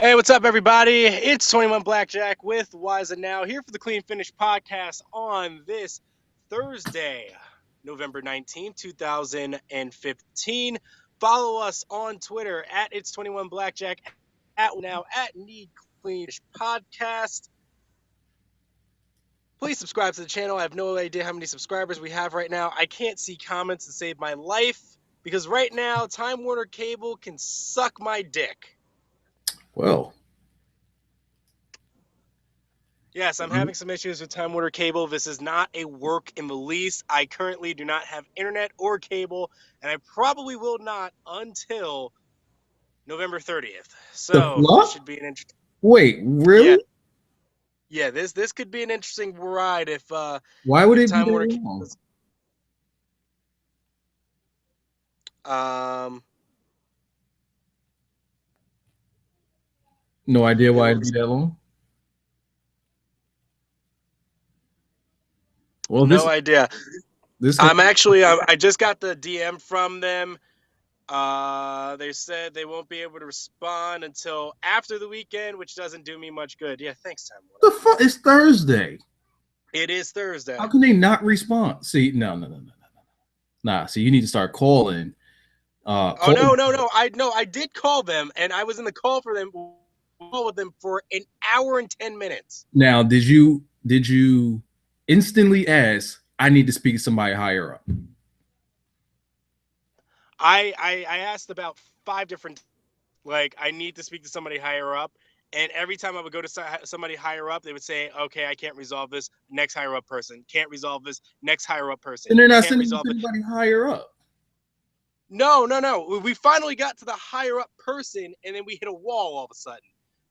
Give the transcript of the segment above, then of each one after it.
Hey, what's up, everybody? It's 21 Blackjack with Wise and Now here for the Clean Finish podcast on this Thursday, November 19th, 2015. Follow us on Twitter at It's 21 Blackjack, at now at Need Clean Finish Podcast. Please subscribe to the channel. I have no idea how many subscribers we have right now. I can't see comments to save my life because right now Time Warner Cable can suck my dick. Well, Yes, I'm having some issues with Time Warner Cable. This is not a work in the lease. I currently do not have internet or cable, and I probably will not until November 30th. So this should be an interesting. Wait, really? Yeah. This could be an interesting ride if why would it be Time that Warner long? No idea why it'd be that long. Well, no idea. I just got the DM from them. They said they won't be able to respond until after the weekend, which doesn't do me much good. Yeah, thanks, Time Warner. The fuck? It's Thursday. It is Thursday. How can they not respond? See, no. Nah, see, you need to start calling. No. I did call them, and I was in the call with them for an hour and 10 minutes. Now, did you instantly ask, I need to speak to somebody higher up? I asked about 5 different, like, I need to speak to somebody higher up. And every time I would go to somebody higher up, they would say, okay, I can't resolve this. Next higher up person. Can't resolve this. Next higher up person. And they're not sending anybody higher up. No. We finally got to the higher up person, and then we hit a wall all of a sudden.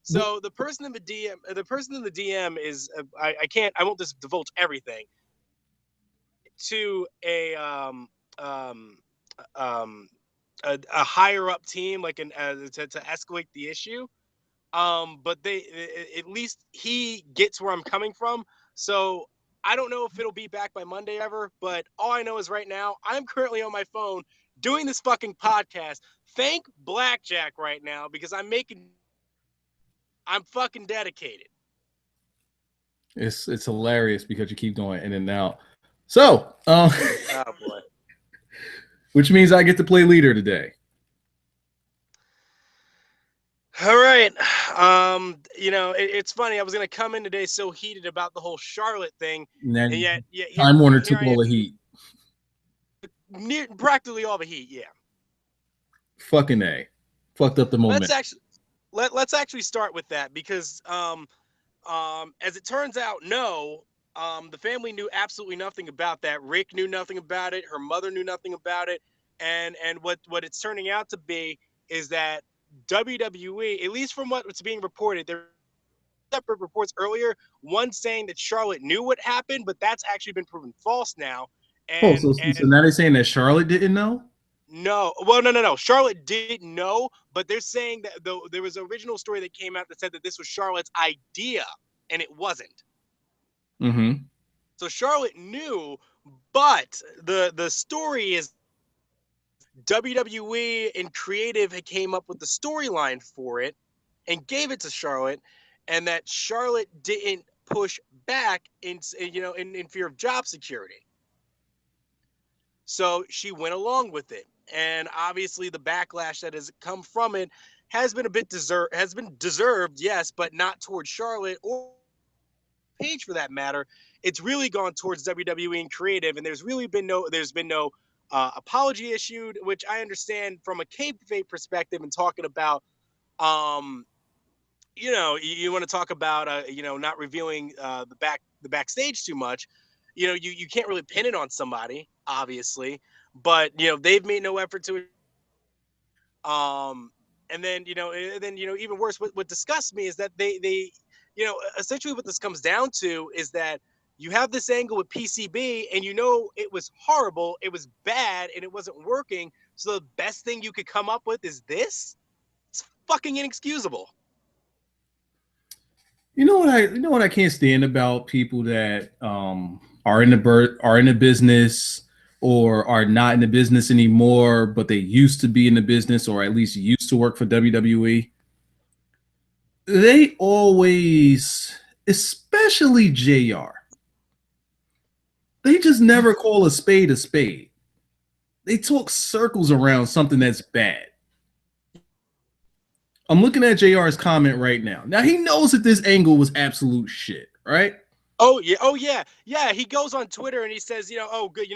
So the person in the DM is, I won't just divulge everything, to a higher up team, like to escalate the issue. But at least he gets where I'm coming from. So I don't know if it'll be back by Monday ever, but all I know is right now I'm currently on my phone doing this fucking podcast. Thank Blackjack right now because I'm fucking dedicated. It's hilarious because you keep going in and out. So, oh boy. Which means I get to play leader today. All right. It's funny. I was going to come in today so heated about the whole Charlotte thing. And yet Time Warner took all the heat. Practically all the heat, yeah. Fucking A. Fucked up the moment. Let's actually start with that because as it turns out, the family knew absolutely nothing about that. Rick knew nothing about it. Her mother knew nothing about it. And what it's turning out to be is that WWE, at least from what's being reported, there were separate reports earlier, one saying that Charlotte knew what happened, but that's actually been proven false now. And, so now they're saying that Charlotte didn't know? No. Well, no. Charlotte did know, but they're saying that there was an original story that came out that said that this was Charlotte's idea, and it wasn't. Mm-hmm. So Charlotte knew, but the story is WWE and creative had came up with the storyline for it and gave it to Charlotte, and that Charlotte didn't push back in fear of job security. So she went along with it, and obviously the backlash that has come from it has been deserved, yes, but not towards Charlotte or Paige for that matter. It's really gone towards WWE and creative, and there's been no apology issued, which I understand from a kayfabe perspective and talking about, you want to talk about, not revealing the backstage too much. You can't really pin it on somebody, obviously, but they've made no effort to. And then even worse, what disgusts me is that they essentially what this comes down to is that you have this angle with PCB, and it was horrible, it was bad, and it wasn't working. So the best thing you could come up with is this. It's fucking inexcusable. You know what I can't stand about people that are in the business or are not in the business anymore, but they used to be in the business or at least used to work for WWE. they always, especially JR, they just never call a spade a spade. They talk circles around something that's bad. I'm looking at JR's comment right now. Now he knows that this angle was absolute shit, right? Oh yeah, yeah. He goes on Twitter and he says, oh good,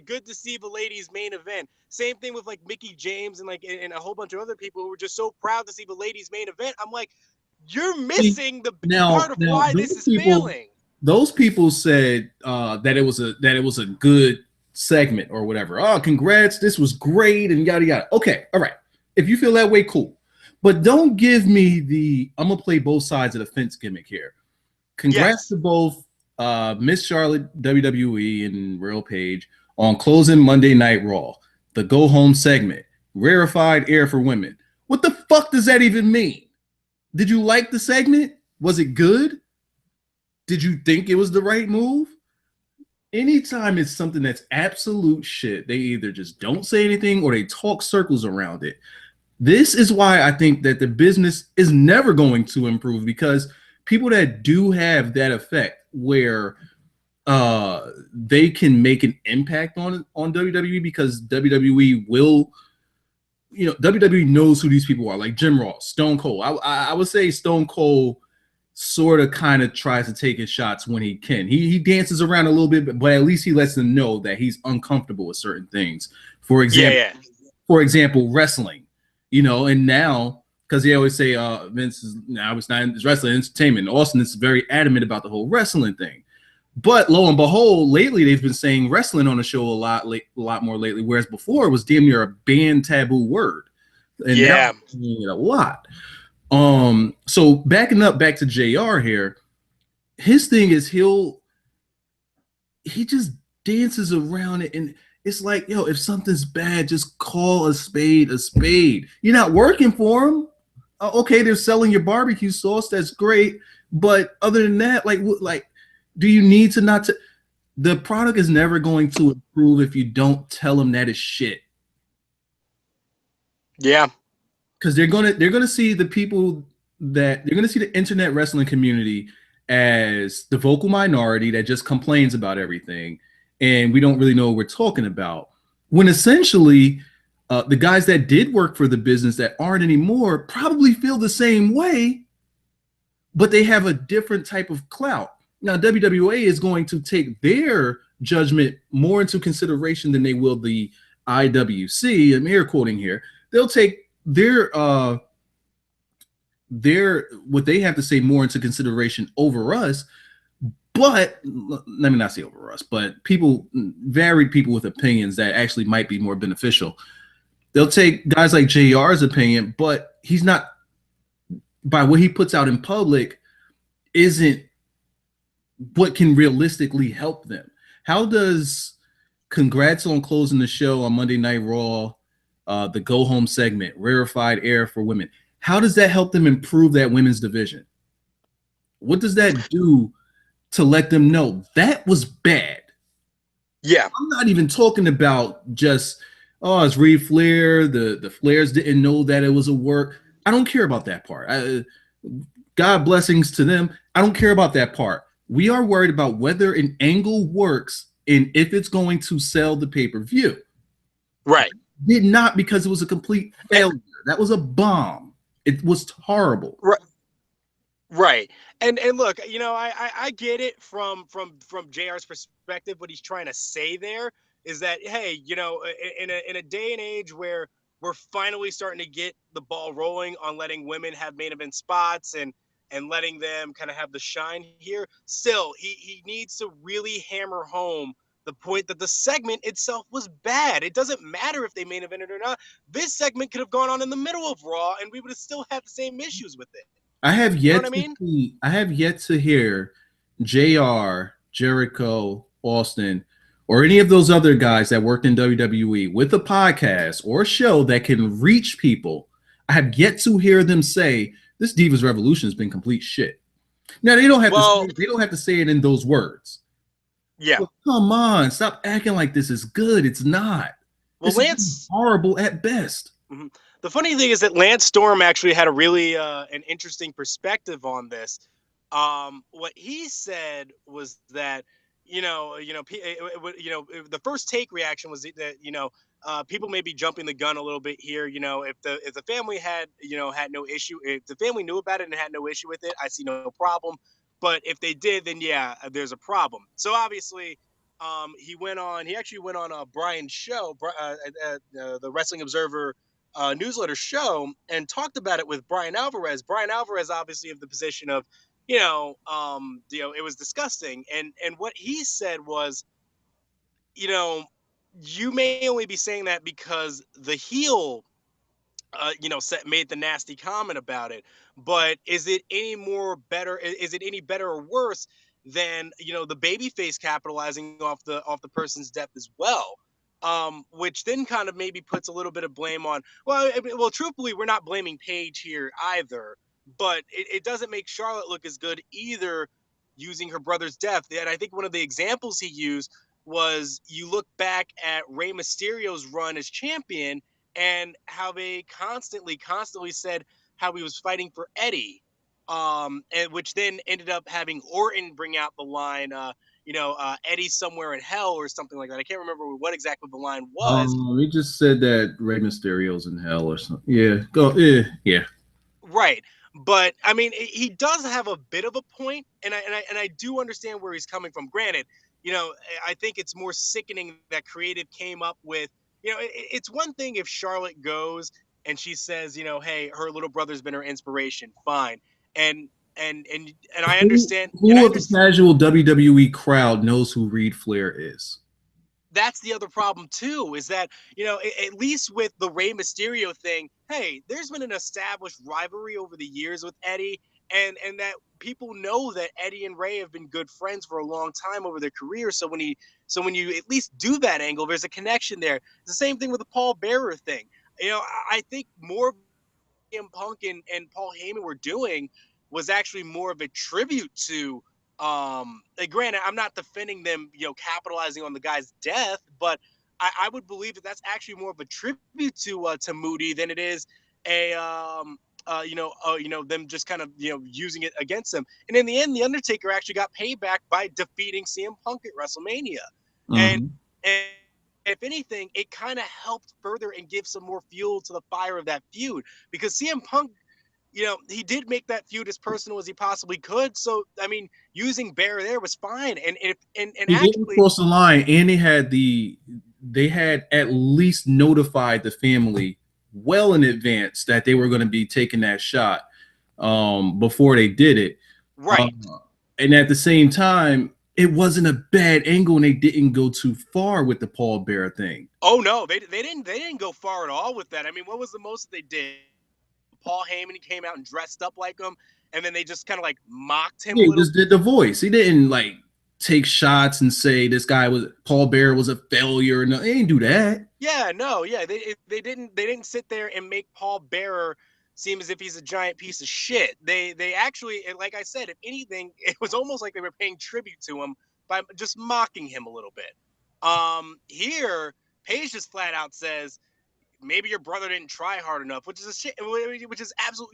good to see the ladies main event. Same thing with like Mickie James and and a whole bunch of other people who were just so proud to see the ladies main event. I'm like, you're missing the big part of why this is failing. Those people said that it was a good segment or whatever. Oh, congrats, this was great and yada yada. Okay, all right. If you feel that way, cool. But don't give me the I'm gonna play both sides of the fence gimmick here. Congrats to both Miss Charlotte, WWE, and Real Page on closing Monday Night Raw, the go home segment, rarefied air for women. What the fuck does that even mean? Did you like the segment? Was it good? Did you think it was the right move? Anytime it's something that's absolute shit, they either just don't say anything or they talk circles around it. This is why I think that the business is never going to improve, because people that do have that effect where they can make an impact on WWE, because WWE will, WWE knows who these people are, like Jim Ross, Stone Cold. I would say Stone Cold sort of kind of tries to take his shots when he can. He dances around a little bit, but at least he lets them know that he's uncomfortable with certain things. For example, wrestling, and now, because they always say Vince is now it's not it's wrestling entertainment. Austin is very adamant about the whole wrestling thing. But lo and behold, lately they've been saying wrestling on the show a lot more lately, whereas before it was damn near a banned taboo word. And now we're seeing it a lot. So back to JR here, his thing is he just dances around it, and it's like, if something's bad, just call a spade a spade. You're not working for them. Okay, they're selling your barbecue sauce, that's great, but other than that, do you need to not to? The product is never going to improve if you don't tell them that is shit. Yeah. Because they're gonna see the people they're gonna see the internet wrestling community as the vocal minority that just complains about everything, and we don't really know what we're talking about. When essentially, the guys that did work for the business that aren't anymore probably feel the same way, but they have a different type of clout. Now, WWA is going to take their judgment more into consideration than they will the IWC. I'm air quoting here. They'll take their what they have to say more into consideration over us, but let me not say over us, but varied people with opinions that actually might be more beneficial. They'll take guys like JR's opinion, but he's not, by what he puts out in public, isn't what can realistically help them. How does congrats on closing the show on Monday Night Raw, the go home segment, rarefied air for women, how does that help them improve that women's division? What does that do to let them know that was bad? Yeah. I'm not even talking about just, it's Reed Flair. The Flairs didn't know that it was a work. I don't care about that part. God blessings to them. I don't care about that part. We are worried about whether an angle works and if it's going to sell the pay-per-view. Right. Did not, because it was a complete failure. That was a bomb. It was horrible. Right. And look, I get it from JR's perspective. What he's trying to say there is that, hey, in a day and age where we're finally starting to get the ball rolling on letting women have main event spots and letting them kind of have the shine here, still he needs to really hammer home the point that the segment itself was bad. It doesn't matter if they main evented or not. This segment could have gone on in the middle of Raw and we would have still had the same issues with it. I have yet to hear JR, Jericho, Austin, or any of those other guys that worked in WWE with a podcast or a show that can reach people. I have yet to hear them say this Divas Revolution has been complete shit. Now they don't have to say it in those words. Yeah. But come on, stop acting like this is good. It's not. Well, Lance, horrible at best. Mm-hmm. The funny thing is that Lance Storm actually had a really an interesting perspective on this. What he said was that the first take reaction was that people may be jumping the gun a little bit here. If the family had no issue, if the family knew about it and had no issue with it, I see no problem. But if they did, then yeah, there's a problem. So obviously, he actually went on Brian's show, the Wrestling Observer newsletter show, and talked about it with Brian Alvarez. Brian Alvarez, obviously, of the position of, it was disgusting. And what he said was, you know, you may only be saying that because the heel, made the nasty comment about it. But is it any more better? Is it any better or worse than the babyface capitalizing off the person's death as well? Which then kind of maybe puts a little bit of blame on. Well, truthfully, we're not blaming Paige here either, but it doesn't make Charlotte look as good either, using her brother's death. And I think one of the examples he used was, you look back at Rey Mysterio's run as champion and how they constantly said how he was fighting for Eddie, and which then ended up having Orton bring out the line, Eddie's somewhere in hell or something like that. I can't remember what exactly the line was. We just said that Rey Mysterio's in hell or something. Yeah, go. Yeah. Right. But I mean, he does have a bit of a point, and I do understand where he's coming from. Granted, I think it's more sickening that creative came up with, it's one thing if Charlotte goes and she says, hey, her little brother's been her inspiration, fine, and and I understand, Who of the casual WWE crowd knows who Reed Flair is? That's the other problem too, is that, at least with the Rey Mysterio thing, hey, there's been an established rivalry over the years with Eddie, and that people know that Eddie and Rey have been good friends for a long time over their career. So when you at least do that angle, there's a connection there. It's the same thing with the Paul Bearer thing. I think more CM Punk and Paul Heyman were doing was actually more of a tribute to, like, granted, I'm not defending them, capitalizing on the guy's death, but I would believe that that's actually more of a tribute to Moody than it is a them just kind of using it against him. And in the end, the Undertaker actually got payback by defeating CM Punk at WrestleMania. Mm-hmm. And if anything, it kind of helped further and give some more fuel to the fire of that feud, because CM Punk, he did make that feud as personal as he possibly could. So, I mean, using Bear there was fine. And he actually didn't cross the line, and they had at least notified the family well in advance that they were going to be taking that shot before they did it. Right. And at the same time, it wasn't a bad angle, and they didn't go too far with the Paul Bearer thing. Oh no, they didn't go far at all with that. I mean, what was the most that they did? Paul Heyman came out and dressed up like him, and then they just kind of like mocked him. He just did the voice. He didn't like take shots and say this guy was Paul Bearer was a failure. No, they didn't do that. Yeah, no, yeah, they didn't sit there and make Paul Bearer seem as if he's a giant piece of shit. They actually, like I said, if anything, it was almost like they were paying tribute to him by just mocking him a little bit. Here, Paige just flat out says, maybe your brother didn't try hard enough, which is absolutely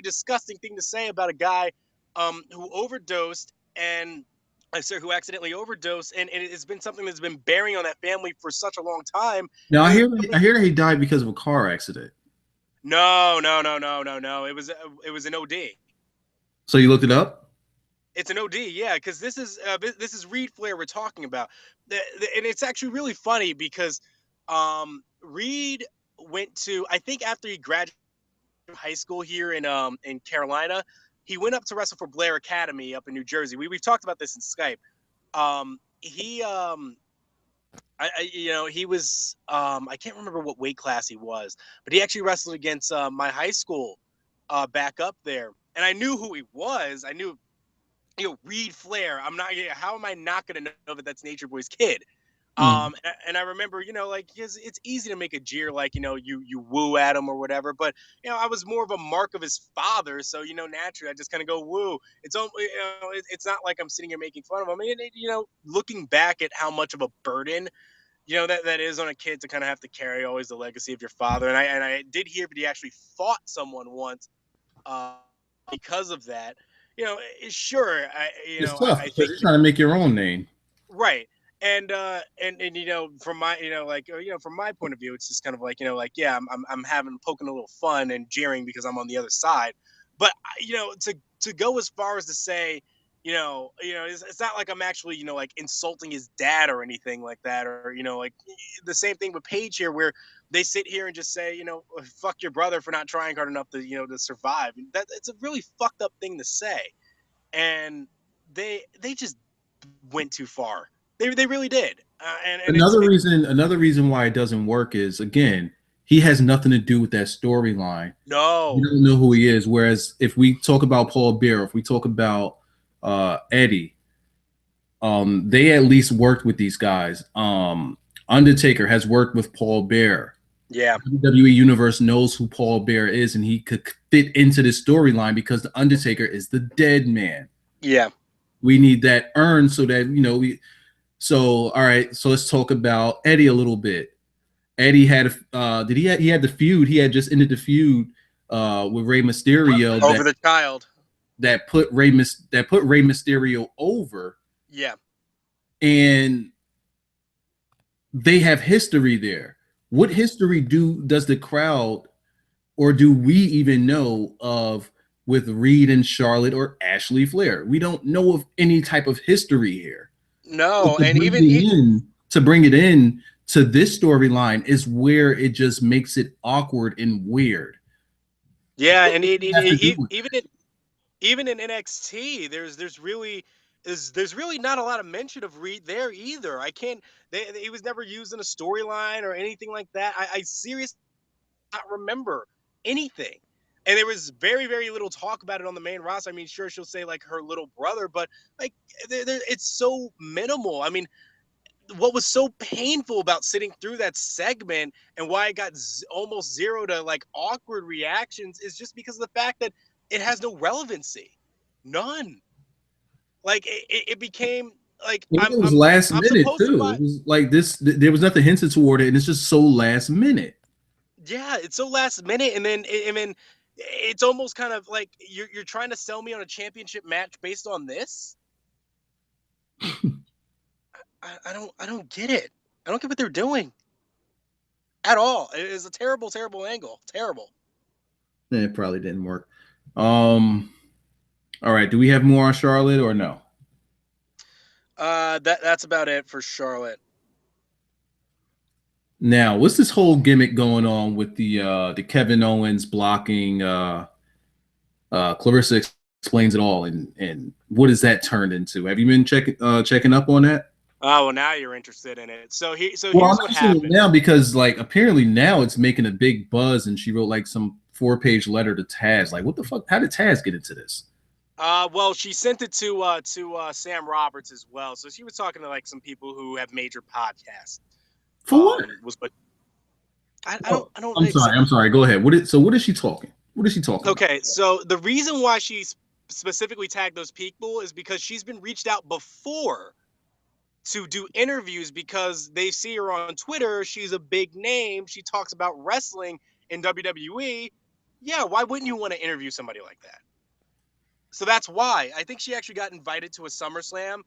disgusting thing to say about a guy who overdosed, and who accidentally overdosed, and it has been something that's been bearing on that family for such a long time. Now I hear that he died because of a car accident. No. It was an OD. So you looked it up? It's an OD, yeah, because this is Reed Flair we're talking about, and it's actually really funny because Reed went to, I think after he graduated from high school here in Carolina, he went up to wrestle for Blair Academy up in New Jersey. We've talked about this in Skype. He was I can't remember what weight class he was, but he actually wrestled against my high school back up there, and I knew who he was. I knew, Reed Flair. How am I not going to know that that's Nature Boy's kid? And I remember, like, it's easy to make a jeer, like, you woo at him or whatever, but I was more of a mark of his father, so naturally I just kind of go woo. It's not like I'm sitting here making fun of him. I mean, looking back at how much of a burden you know, that is on a kid to kind of have to carry always the legacy of your father. And I did hear that he actually fought someone once uh, because of that. You know, sure, It's tough I because think you're trying to make your own name. right. And you know, from my, you know, like, you know, from my point of view, it's just kind of like, you know, like, yeah, I'm having poking a little fun and jeering because I'm on the other side. But you know, to go as far as to say, it's not like I'm actually, you know, like insulting his dad or anything like that, or you know, like the same thing with Paige here, where they sit here and just say, you know, fuck your brother for not trying hard enough to, you know, to survive. That it's a really fucked up thing to say, and they just went too far. They really did. And Another reason why it doesn't work is, again, he has nothing to do with that storyline. You no, don't know who he is. Whereas if we talk about Paul Bear, if we talk about Eddie, they at least worked with these guys. Undertaker has worked with Paul Bear. yeah, WWE Universe knows who Paul Bear is, and he could fit into this storyline because the Undertaker is the dead man. yeah. We need that urn so that, you know, we. So all right, so let's talk about Eddie a little bit. Eddie had he had the feud. He had just ended the feud with Rey Mysterio Over the child. that put Rey Mysterio over, Yeah. and they have history there. What history does the crowd, or do we even know of, with Reed and Charlotte or Ashley Flair? We don't know of any type of history here. So No, and even to bring it in to this storyline is where it just makes it awkward and weird. yeah, What and does it have to do with even in NXT, there's really not a lot of mention of Reed there either. I can't. He was never used in a storyline or anything like that. I seriously not remember anything. And there was very, very little talk about it on the main roster. I mean, sure, she'll say like her little brother, but like it's so minimal. I mean, what was so painful about sitting through that segment and why it got almost zero to like awkward reactions is just because of the fact that it has no relevancy, none. Like it became like it? It was last I'm minute supposed to too. buy. It was like this. There was nothing hinted toward it, and it's just so last minute. Yeah, it's so last minute, and then it's almost kind of like you're trying to sell me on a championship match based on this. I don't get it. I don't get what they're doing at all. It is a terrible, terrible angle. Terrible. It probably didn't work. Um. All right. Do we have more on Charlotte or no? That's about it for Charlotte. Now, what's this whole gimmick going on with the Kevin Owens blocking Clarissa explains it all, and what has that turned into? Have you been checking up on that? Oh well, now you're interested in it. So Well, I'm here's what interested in it happened. now because, like, apparently now it's making a big buzz, and she wrote like some 4-page letter to Taz. Like, what the fuck? How did Taz get into this? Well, she sent it to Sam Roberts as well. So she was talking to like some people who have major podcasts. For what? Was but Oh, I don't I'm sorry. I'm sorry. Go ahead. What is she talking? What is she talking about? Okay, so the reason why she specifically tagged those people is because she's been reached out before to do interviews because they see her on Twitter. She's a big name. She talks about wrestling in WWE. Yeah, why wouldn't you want to interview somebody like that? So that's why I think she actually got invited to a SummerSlam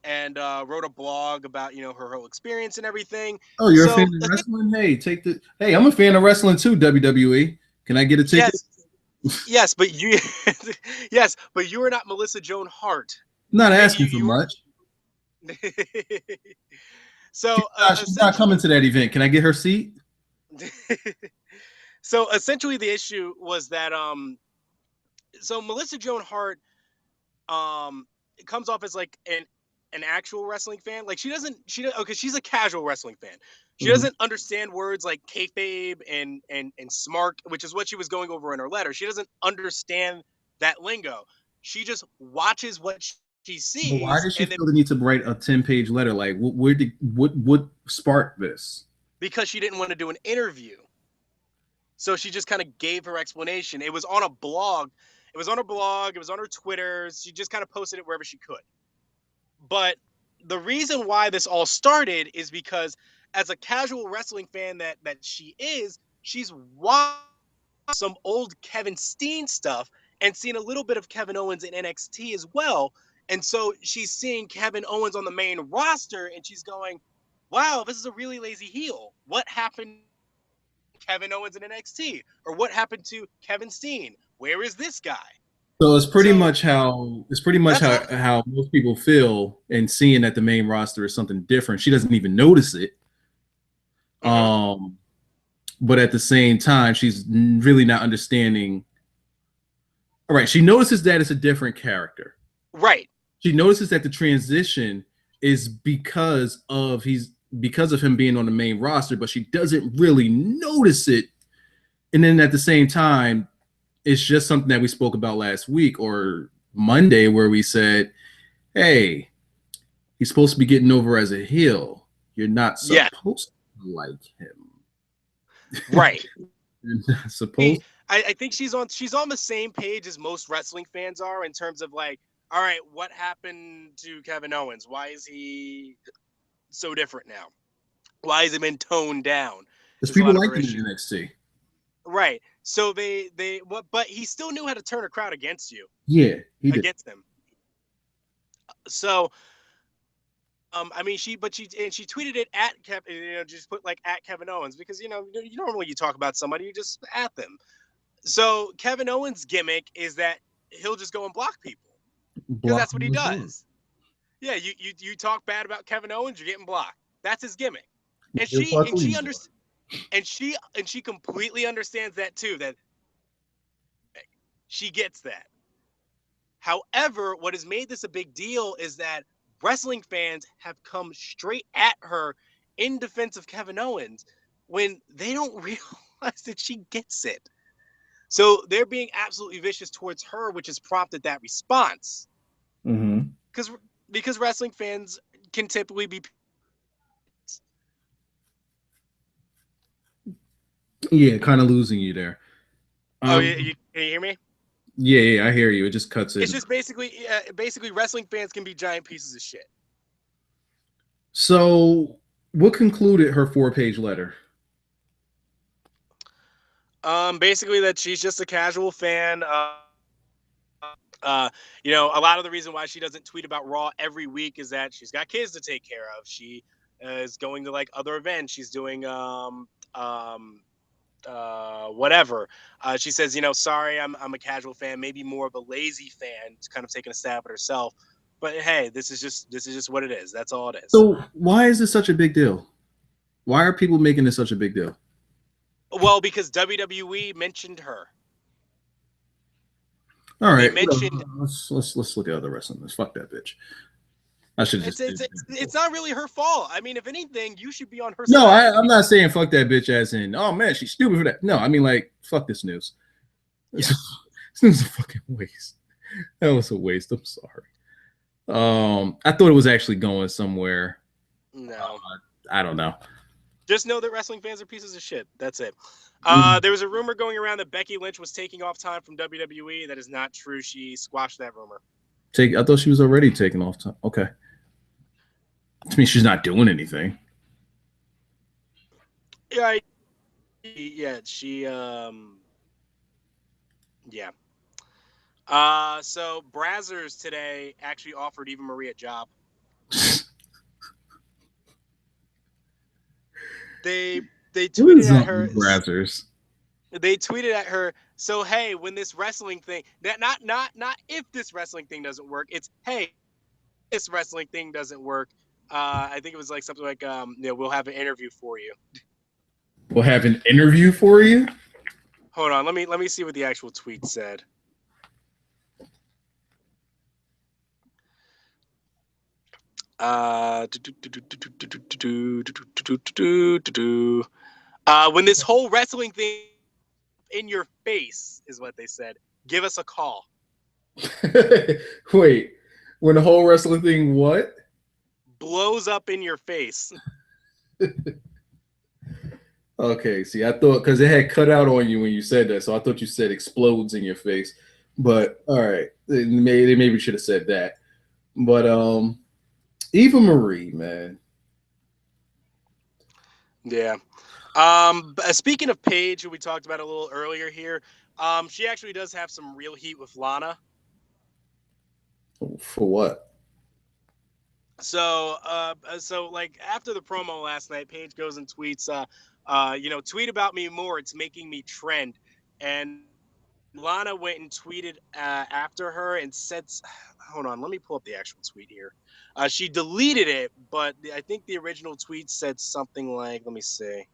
and wrote a blog about her whole experience and everything. Oh, you're a fan So of wrestling? Hey, take the. Hey, I'm a fan of wrestling too. WWE. Can I get a ticket? yes, yes, but you, yes, but you are not Melissa Joan Hart. Not Okay, asking for you were. much. So She's not coming to that event. Can I get her seat? so essentially the issue was that so Melissa Joan Hart comes off as like an actual wrestling fan. Like okay, she's a casual wrestling fan. She Mhm. doesn't understand words like kayfabe and smart, which is what she was going over in her letter. She doesn't understand that lingo. She just watches what she But why sees, did she and then feel the need to write a 10-page letter? Like, what sparked this? because she didn't want to do an interview. So she just kind of gave her explanation. It was on a blog. It was on her blog. It was on her Twitter. She just kind of posted it wherever she could. But the reason why this all started is because as a casual wrestling fan that she is, she's watched some old Kevin Steen stuff and seen a little bit of Kevin Owens in NXT as well. And so she's seeing Kevin Owens on the main roster and she's going, wow, this is a really lazy heel. What happened to Kevin Owens in NXT? Or what happened to Kevin Steen? Where is this guy? So it's pretty much how most people feel, and seeing that the main roster is something different. She doesn't even notice it. But at the same time, she's really not understanding. All right, she notices that it's a different character. Right. She notices that the transition is because of him being on the main roster, but she doesn't really notice it. And then at the same time, it's just something that we spoke about last week or Monday, where we said, hey, he's supposed to be getting over as a heel. You're not supposed to like him. Right. You're not supposed. I think she's on the same page as most wrestling fans are in terms of like, all right, what happened to Kevin Owens? Why is he so different now? Why has he been toned down? Because people like him in NXT. Right. So but he still knew how to turn a crowd against you. Yeah, he did. Against them. So, I mean, she tweeted it at Kevin, just put like at Kevin Owens because normally you talk about somebody, you just at them. So Kevin Owens' gimmick is that he'll just go and block people because that's what he does. Yeah, you talk bad about Kevin Owens, you're getting blocked. That's his gimmick, and she completely understands that too. That she gets that. However, what has made this a big deal is that wrestling fans have come straight at her in defense of Kevin Owens when they don't realize that she gets it. So they're being absolutely vicious towards her, which has prompted that response. Because wrestling fans can typically be. Yeah, kind of losing you there. Can you hear me? Yeah, I hear you. It just cuts in. It's just basically wrestling fans can be giant pieces of shit. So, what concluded her 4-page letter? Basically that she's just a casual fan. A lot of the reason why she doesn't tweet about Raw every week is that she's got kids to take care of. She is going to like other events. She's doing whatever. She says, sorry, I'm a casual fan, maybe more of a lazy fan, kind of taking a stab at herself. But hey, this is just what it is. That's all it is. So why is this such a big deal? Why are people making this such a big deal? Well, because WWE mentioned her. All right, mentioned. Let's look at other wrestling. Let's fuck that bitch. I should just. It's not really her fault. I mean, if anything, you should be on her side. No, I'm not saying fuck that bitch as in, oh man, she's stupid for that. No, I mean like fuck this news. Yeah. This news is a fucking waste. That was a waste. I'm sorry. I thought it was actually going somewhere. No, I don't know. Just know that wrestling fans are pieces of shit. That's it. There was a rumor going around that Becky Lynch was taking off time from WWE. That is not true. She squashed that rumor. I thought she was already taking off time. Okay. To me, she's not doing anything. Yeah. She. Yeah. So Brazzers today actually offered Eva Marie a job. They tweeted at her. Brazzers. They tweeted at her. So hey, when this wrestling thing, not if this wrestling thing doesn't work, it's hey, this wrestling thing doesn't work. I think it was like something like we'll have an interview for you. We'll have an interview for you. Hold on, let me see what the actual tweet said. When this whole wrestling thing in your face is what they said, give us a call. Wait, when the whole wrestling thing what? Blows up in your face. Okay, see, I thought because it had cut out on you when you said that, so I thought you said explodes in your face. But all right, they maybe should have said that. But Eva Marie, man. Yeah. Speaking of Paige, who we talked about a little earlier here, she actually does have some real heat with Lana. For what? So like after the promo last night, Paige goes and tweets, tweet about me more. It's making me trend. And Lana went and tweeted after her and said, hold on, let me pull up the actual tweet here. She deleted it, but I think the original tweet said something like, let me see.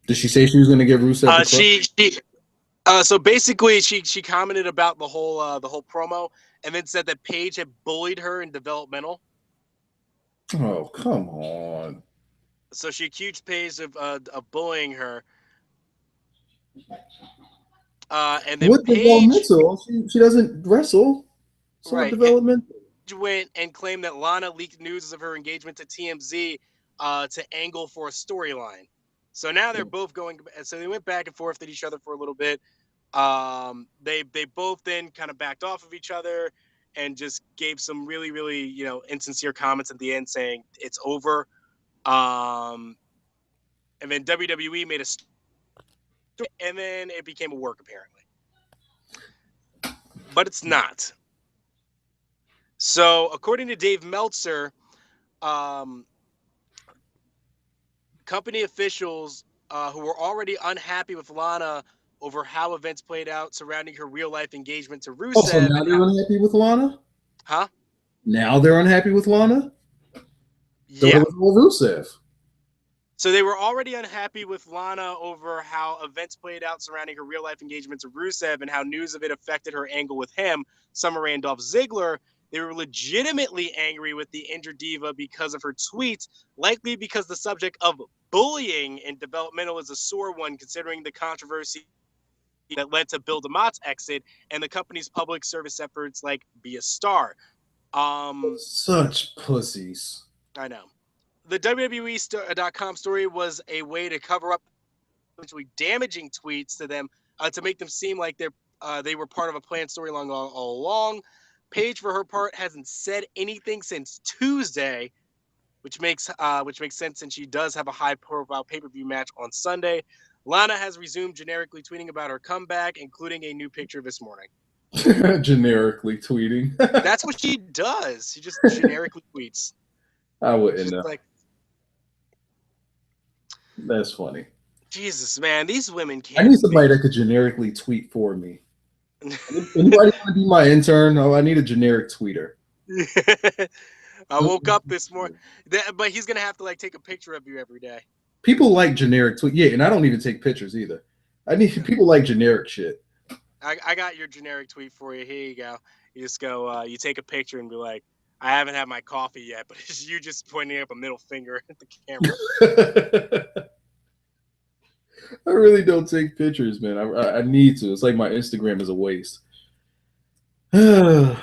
Did she say she was going to give Rusev the club? So basically, she commented about the whole promo, and then said that Paige had bullied her in developmental. Oh, come on. So she accused Paige of bullying her. And then What Paige, developmental? She doesn't wrestle. It's not right, developmental. went and claimed that Lana leaked news of her engagement to TMZ to angle for a storyline. So now they're both going. So they went back and forth at each other for a little bit. They both then kind of backed off of each other and just gave some really insincere comments at the end saying it's over. And then WWE made a story, and then it became a work apparently, but it's not. So according to Dave Meltzer, um, company officials who were already unhappy with Lana over how events played out surrounding her real life engagement to Oh, so Rusev now and they're unhappy with Lana? huh? Now they're unhappy with Lana? So it Yeah. was all Rusev. So they were already unhappy with Lana over how events played out surrounding her real life engagement to Rusev and how news of it affected her angle with him, Summer Rae and Dolph Ziggler. They were legitimately angry with the injured diva because of her tweets, likely because the subject of bullying in developmental is a sore one, considering the controversy that led to Bill DeMott's exit and the company's public service efforts like Be a Star. Such pussies. I know. The WWE.com story was a way to cover up potentially damaging tweets to them to make them seem like they were part of a planned storyline all along. Paige, for her part, hasn't said anything since Tuesday, which makes sense since she does have a high-profile pay-per-view match on Sunday. Lana has resumed generically tweeting about her comeback, including a new picture this morning. Generically tweeting. That's what she does. She just generically tweets. I wouldn't know. Like, that's funny. Jesus, man, these women can't. I need somebody that could generically tweet for me. Anybody want to be my intern? Oh, I need a generic tweeter. I woke up this morning, but he's gonna have to like take a picture of you every day. People like generic tweet. Yeah, and I don't even take pictures either. I need people like generic shit. I got your generic tweet for you. Here you go. You just go. You take a picture and be like, "I haven't had my coffee yet," but it's you just pointing up a middle finger at the camera. I really don't take pictures, man. I need to. It's like my Instagram is a waste. I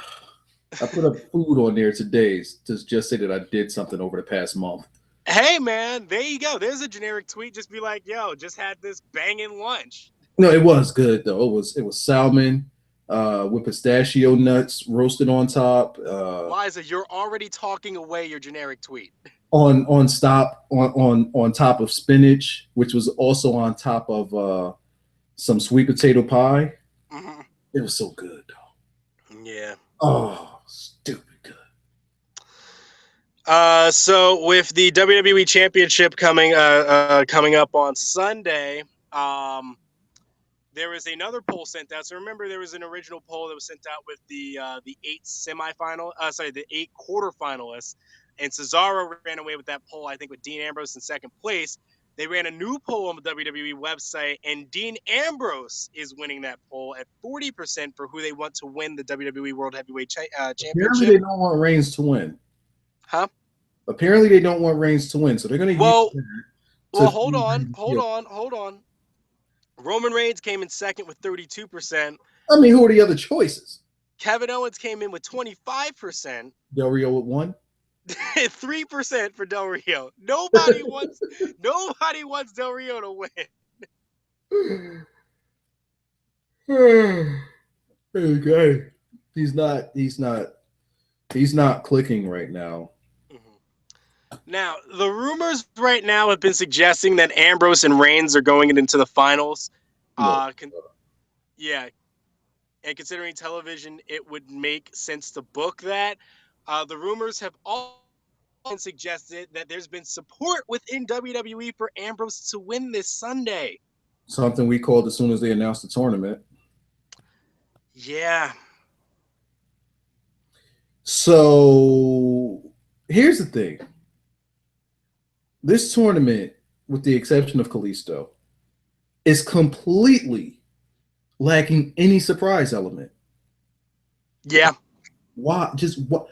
put up food on there today to just say that I did something over the past month. Hey, man, there you go. There's a generic tweet. Just be like, "Yo, just had this banging lunch." No, it was good though. It was salmon with pistachio nuts roasted on top. Liza, you're already talking away your generic tweet. On top of spinach, which was also on top of some sweet potato pie. Mm-hmm. It was so good though. Yeah. Oh, stupid good. So with the WWE Championship coming up on Sunday, there was another poll sent out. So remember, there was an original poll that was sent out with the 8 the 8 quarterfinalists, and Cesaro ran away with that poll. I think with Dean Ambrose in second place. They ran a new poll on the WWE website, and Dean Ambrose is winning that poll at 40% for who they want to win the WWE World Heavyweight Championship. Apparently, they don't want Reigns to win. Huh? Apparently, they don't want Reigns to win, so they're going to use. Well, hold on. Roman Reigns came in second with 32%. I mean, who are the other choices? Kevin Owens came in with 25%. Del Rio with 1. 3% for Del Rio. Nobody wants Del Rio to win. Okay. He's not. He's not. He's not clicking right now. Mhm. Now, the rumors right now have been suggesting that Ambrose and Reigns are going into the finals. No. Yeah, and considering television, it would make sense to book that. The rumors have all been suggested that there's been support within WWE for Ambrose to win this Sunday. Something we called as soon as they announced the tournament. Yeah. So here's the thing. This tournament, with the exception of Kalisto, is completely lacking any surprise element. Yeah. Why? Just what?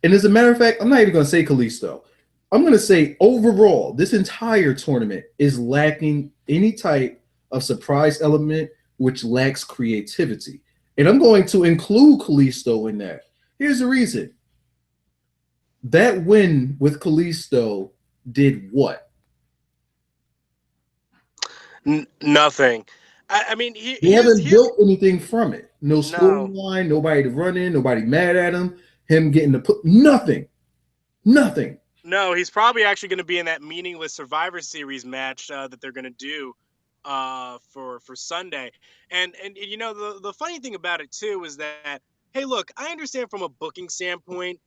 And as a matter of fact, I'm not even going to say Kalisto. I'm going to say overall, this entire tournament is lacking any type of surprise element, which lacks creativity. And I'm going to include Kalisto in that. Here's the reason. That win with Kalisto did what? Nothing. I mean, They haven't here's built anything from it. No no. storyline, nobody to run in, nobody mad at him, him getting to put nothing. Nothing. No, he's probably actually going to be in that meaningless Survivor Series match that they're going to do for Sunday. And you know the funny thing about it too is that hey, look, I understand from a booking standpoint,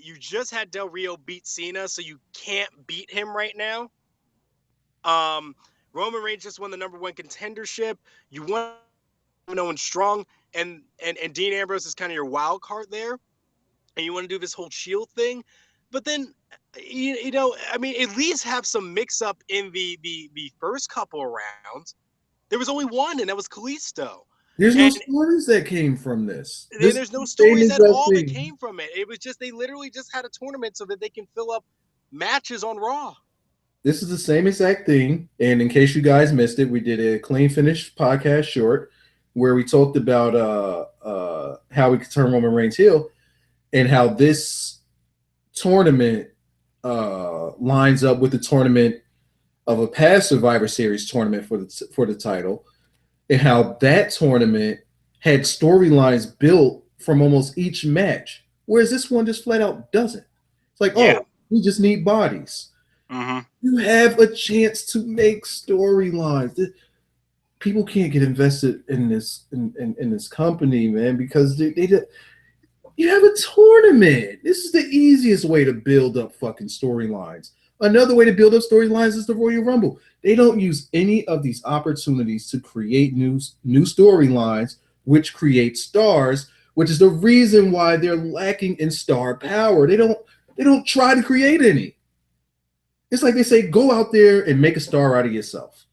you just had Del Rio beat Cena, so you can't beat him right now. Um, Roman Reigns just won the number one contendership. You want no one strong, and Dean Ambrose is kind of your wild card there, and you want to do this whole Shield thing, but then you know, I mean, at least have some mix up in the first couple of rounds. There was only one, and that was Kalisto. There's no And stories that came from this. This is there's no the same stories at exact all that thing. came from it. It was just they literally just had a tournament so that they can fill up matches on Raw. This is the same exact thing. And in case you guys missed it, we did a clean finish podcast short where we talked about how we could turn Roman Reigns heel and how this tournament lines up with the tournament of a past Survivor Series tournament for the title, and how that tournament had storylines built from almost each match, whereas this one just flat out doesn't. It's like, Yeah. oh, we just need bodies. Mm-hmm. You have a chance to make storylines. People can't get invested in in this company, man, because you have a tournament. This is the easiest way to build up fucking storylines. Another way to build up storylines is the Royal Rumble. They don't use any of these opportunities to create new storylines, which create stars, which is the reason why they're lacking in star power. They don't try to create any. It's like they say, go out there and make a star out of yourself.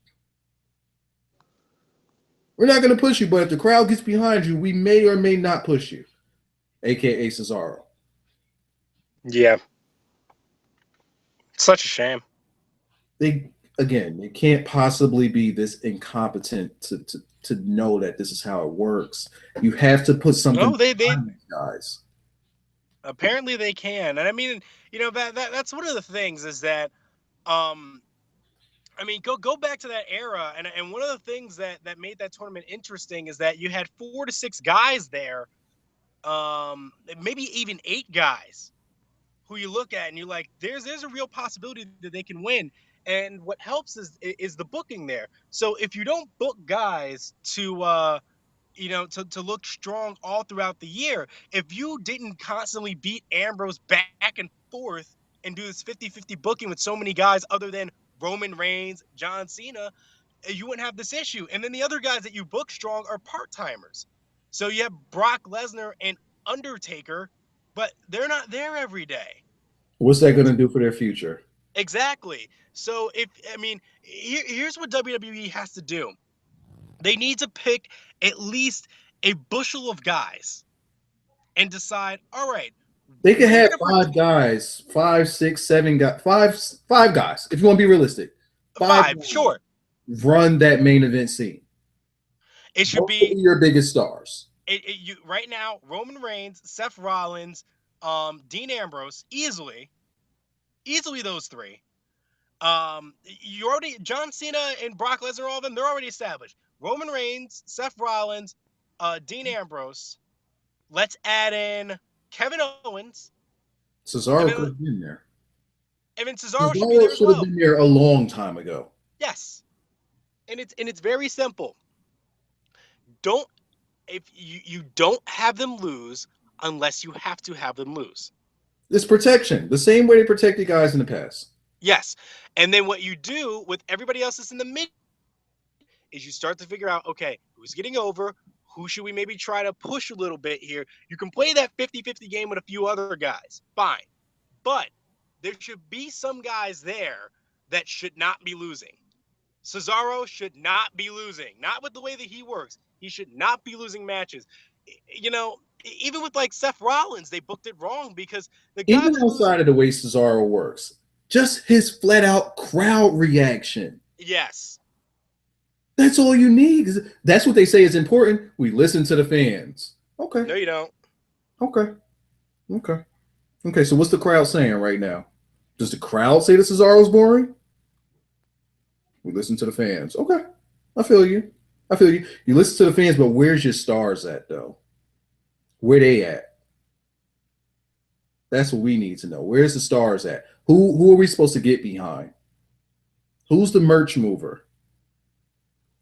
We're not going to push you, but if the crowd gets behind you, we may or may not push you, aka Cesaro. Yeah. Such a shame. They can't possibly be this incompetent to know that this is how it works. You have to put something No, they behind these guys. apparently they can. And I mean, you know, that's one of the things is that um I mean, go back to that era, and one of the things that made that tournament interesting is that you had 4 to 6 guys there, maybe even 8 guys who you look at and you're like, there's a real possibility that they can win. And what helps is the booking there. So if you don't book guys to you know, to look strong all throughout the year, if you didn't constantly beat Ambrose back and forth and do this 50-50 booking with so many guys other than Roman Reigns, John Cena, you wouldn't have this issue. And then the other guys that you book strong are part-timers. So you have Brock Lesnar and Undertaker, but they're not there every day. What's that going to do for their future? Exactly. So if I mean, here's what WWE has to do. They need to pick at least a bushel of guys and decide, all right, They could we're have gonna five guys, five, six, seven guys, five guys. If you want to be realistic, five five, guys sure. run that main event scene. It should Those will be be your biggest stars. you right now, Roman Reigns, Seth Rollins, Dean Ambrose, easily those three. You already John Cena and Brock Lesnar, all of them, they're already established. Roman Reigns, Seth Rollins, Dean Ambrose. Let's add in Kevin Owens, and Cesaro then could have been there. Cesaro should be Cesaro there as should have well. been there a long time ago. Yes, and it's very simple. Don't if you don't have them lose unless you have to have them lose. It's protection, the same way they protected guys in the past. Yes, and then what you do with everybody else that's in the mid is you start to figure out, okay, who's getting over, who should we maybe try to push a little bit here. You can play that 50-50 game with a few other guys, fine, but there should be some guys there that should not be losing. Cesaro should not be losing, not with the way that he works. He should not be losing matches. You know, even with like Seth Rollins, they booked it wrong because the guy Even that outside loses. of the way Cesaro works, just his flat out crowd reaction. Yes. That's all you need. That's what they say is important. We listen to the fans. Okay. No, you don't. Okay. Okay. Okay. So what's the crowd saying right now? Does the crowd say that Cesaro's boring? We listen to the fans. Okay. I feel you. I feel you. You listen to the fans, but where's your stars at though? Where they at? That's what we need to know. Where's the stars at? Who are we supposed to get behind? Who's the merch mover?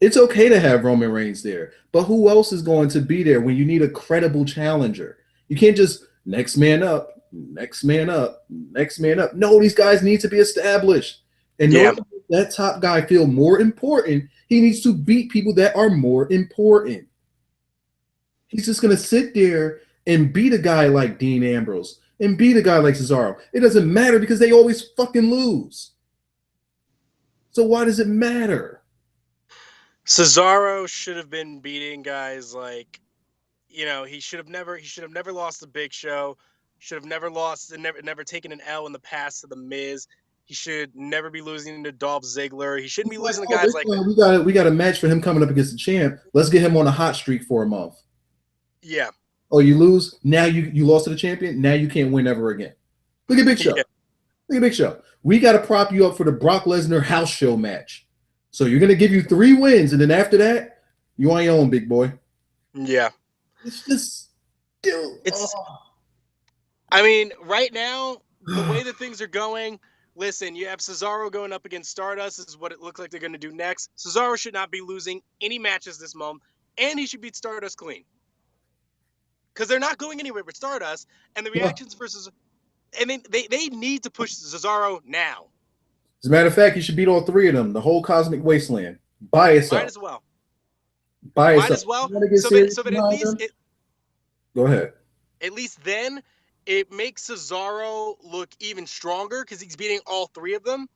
It's okay to have Roman Reigns there, but who else is going to be there when you need a credible challenger? You can't just next man up, next man up, next man up. No, these guys need to be established. And in order to make that top guy feel more important, he needs to beat people that are more important. He's just going to sit there and beat a guy like Dean Ambrose and beat a guy like Cesaro. It doesn't matter because they always fucking lose. So why does it matter? Cesaro should have been beating guys like, he should have never lost the Big Show. Should have never lost and never taken an L in the past to the Miz. He should never be losing to Dolph Ziggler. He shouldn't be Like, losing to oh, guys like that. we got a match for him coming up against the champ. Let's get him on a hot streak for a month. Yeah. Oh, you lose? Now you lost to the champion. Now you can't win ever again. Look at Big Show. Yeah. Look at Big Show. We got to prop you up for the Brock Lesnar house show match. So you're gonna give you 3 wins, and then after that, you on your own, big boy. Yeah. It's just, dude. I mean, right now, the way that things are going, listen, you have Cesaro going up against Stardust. This is what it looks like they're going to do next. Cesaro should not be losing any matches this month, and he should beat Stardust clean. Because they're not going anywhere with Stardust, and the reactions versus, I mean, they need to push Cesaro now. As a matter of fact, you should beat all 3 of them. The whole Cosmic Wasteland by itself. Might as well. By Might itself. as well. So that at least go ahead. At least then it makes Cesaro look even stronger because he's beating all 3 of them,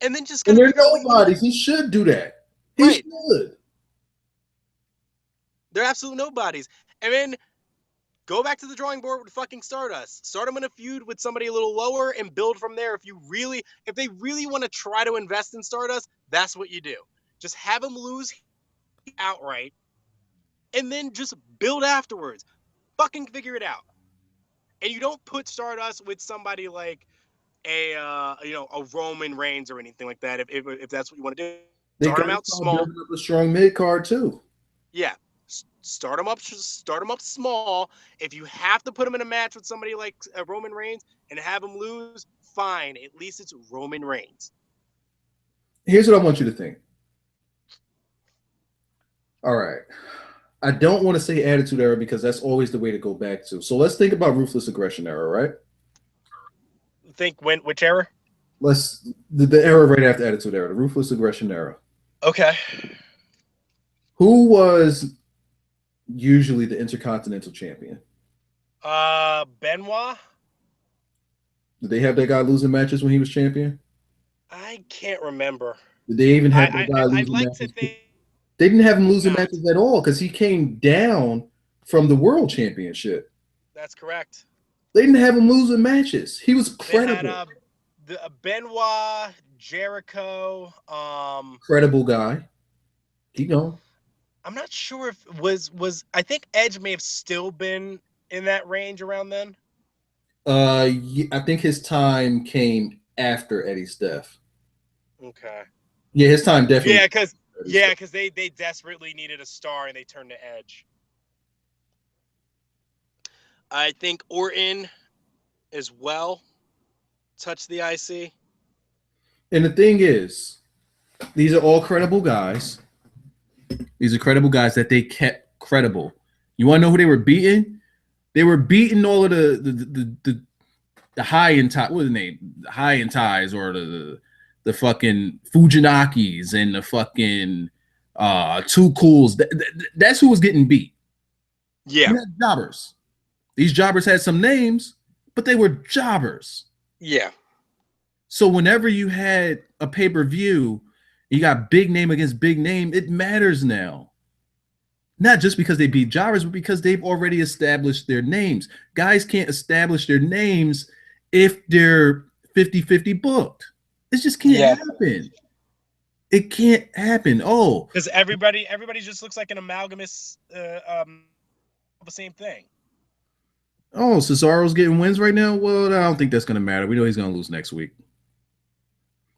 and then just and they're nobodies. He should do that. He should. They're absolute nobodies, and then go back to the drawing board with fucking Stardust. Start them in a feud with somebody a little lower and build from there. If they really want to try to invest in Stardust, that's what you do. Just have them lose outright, and then just build afterwards. Fucking figure it out. And you don't put Stardust with somebody like a Roman Reigns or anything like that. If that's what you want to do, Start them out small. Building up a strong mid card too. Yeah, start them up small. If you have to put them in a match with somebody like Roman Reigns and have them lose, fine. At least it's Roman Reigns. Here's what I want you to think. All right. I don't want to say Attitude Era because that's always the way to go back to. So let's think about Ruthless Aggression Era, right? Think which era? The era right after Attitude Era, the Ruthless Aggression Era. Okay. Who was usually the Intercontinental Champion? Benoit. Did they have that guy losing matches when he was champion? I can't remember. Did they even have that guy losing matches? They didn't have him losing matches at all because he came down from the World Championship. That's correct. They didn't have him losing matches. He was credible. They had Benoit, Jericho. Credible guy. Keep going. I'm not sure if was I think Edge may have still been in that range around then. I think his time came after Eddie's death. Okay. Yeah, his time definitely. Because they desperately needed a star and they turned to Edge. I think Orton as well touched the IC. And the thing is, these are all credible guys. These are credible guys that they kept credible. You want to know who they were beating? They were beating all of the high and tie. What was the name? The high and ties or the fucking Fujinakis and the fucking Too Cools. That's who was getting beat. Yeah. You had jobbers. These jobbers had some names, but they were jobbers. Yeah. So whenever you had a pay-per-view, you got big name against big name, it matters now. Not just because they beat jobbers, but because they've already established their names. Guys can't establish their names if they're 50-50 booked. It just can't happen. It can't happen. Oh. Because everybody just looks like an amalgamous of the same thing. Oh, Cesaro's getting wins right now? Well, I don't think that's going to matter. We know he's going to lose next week.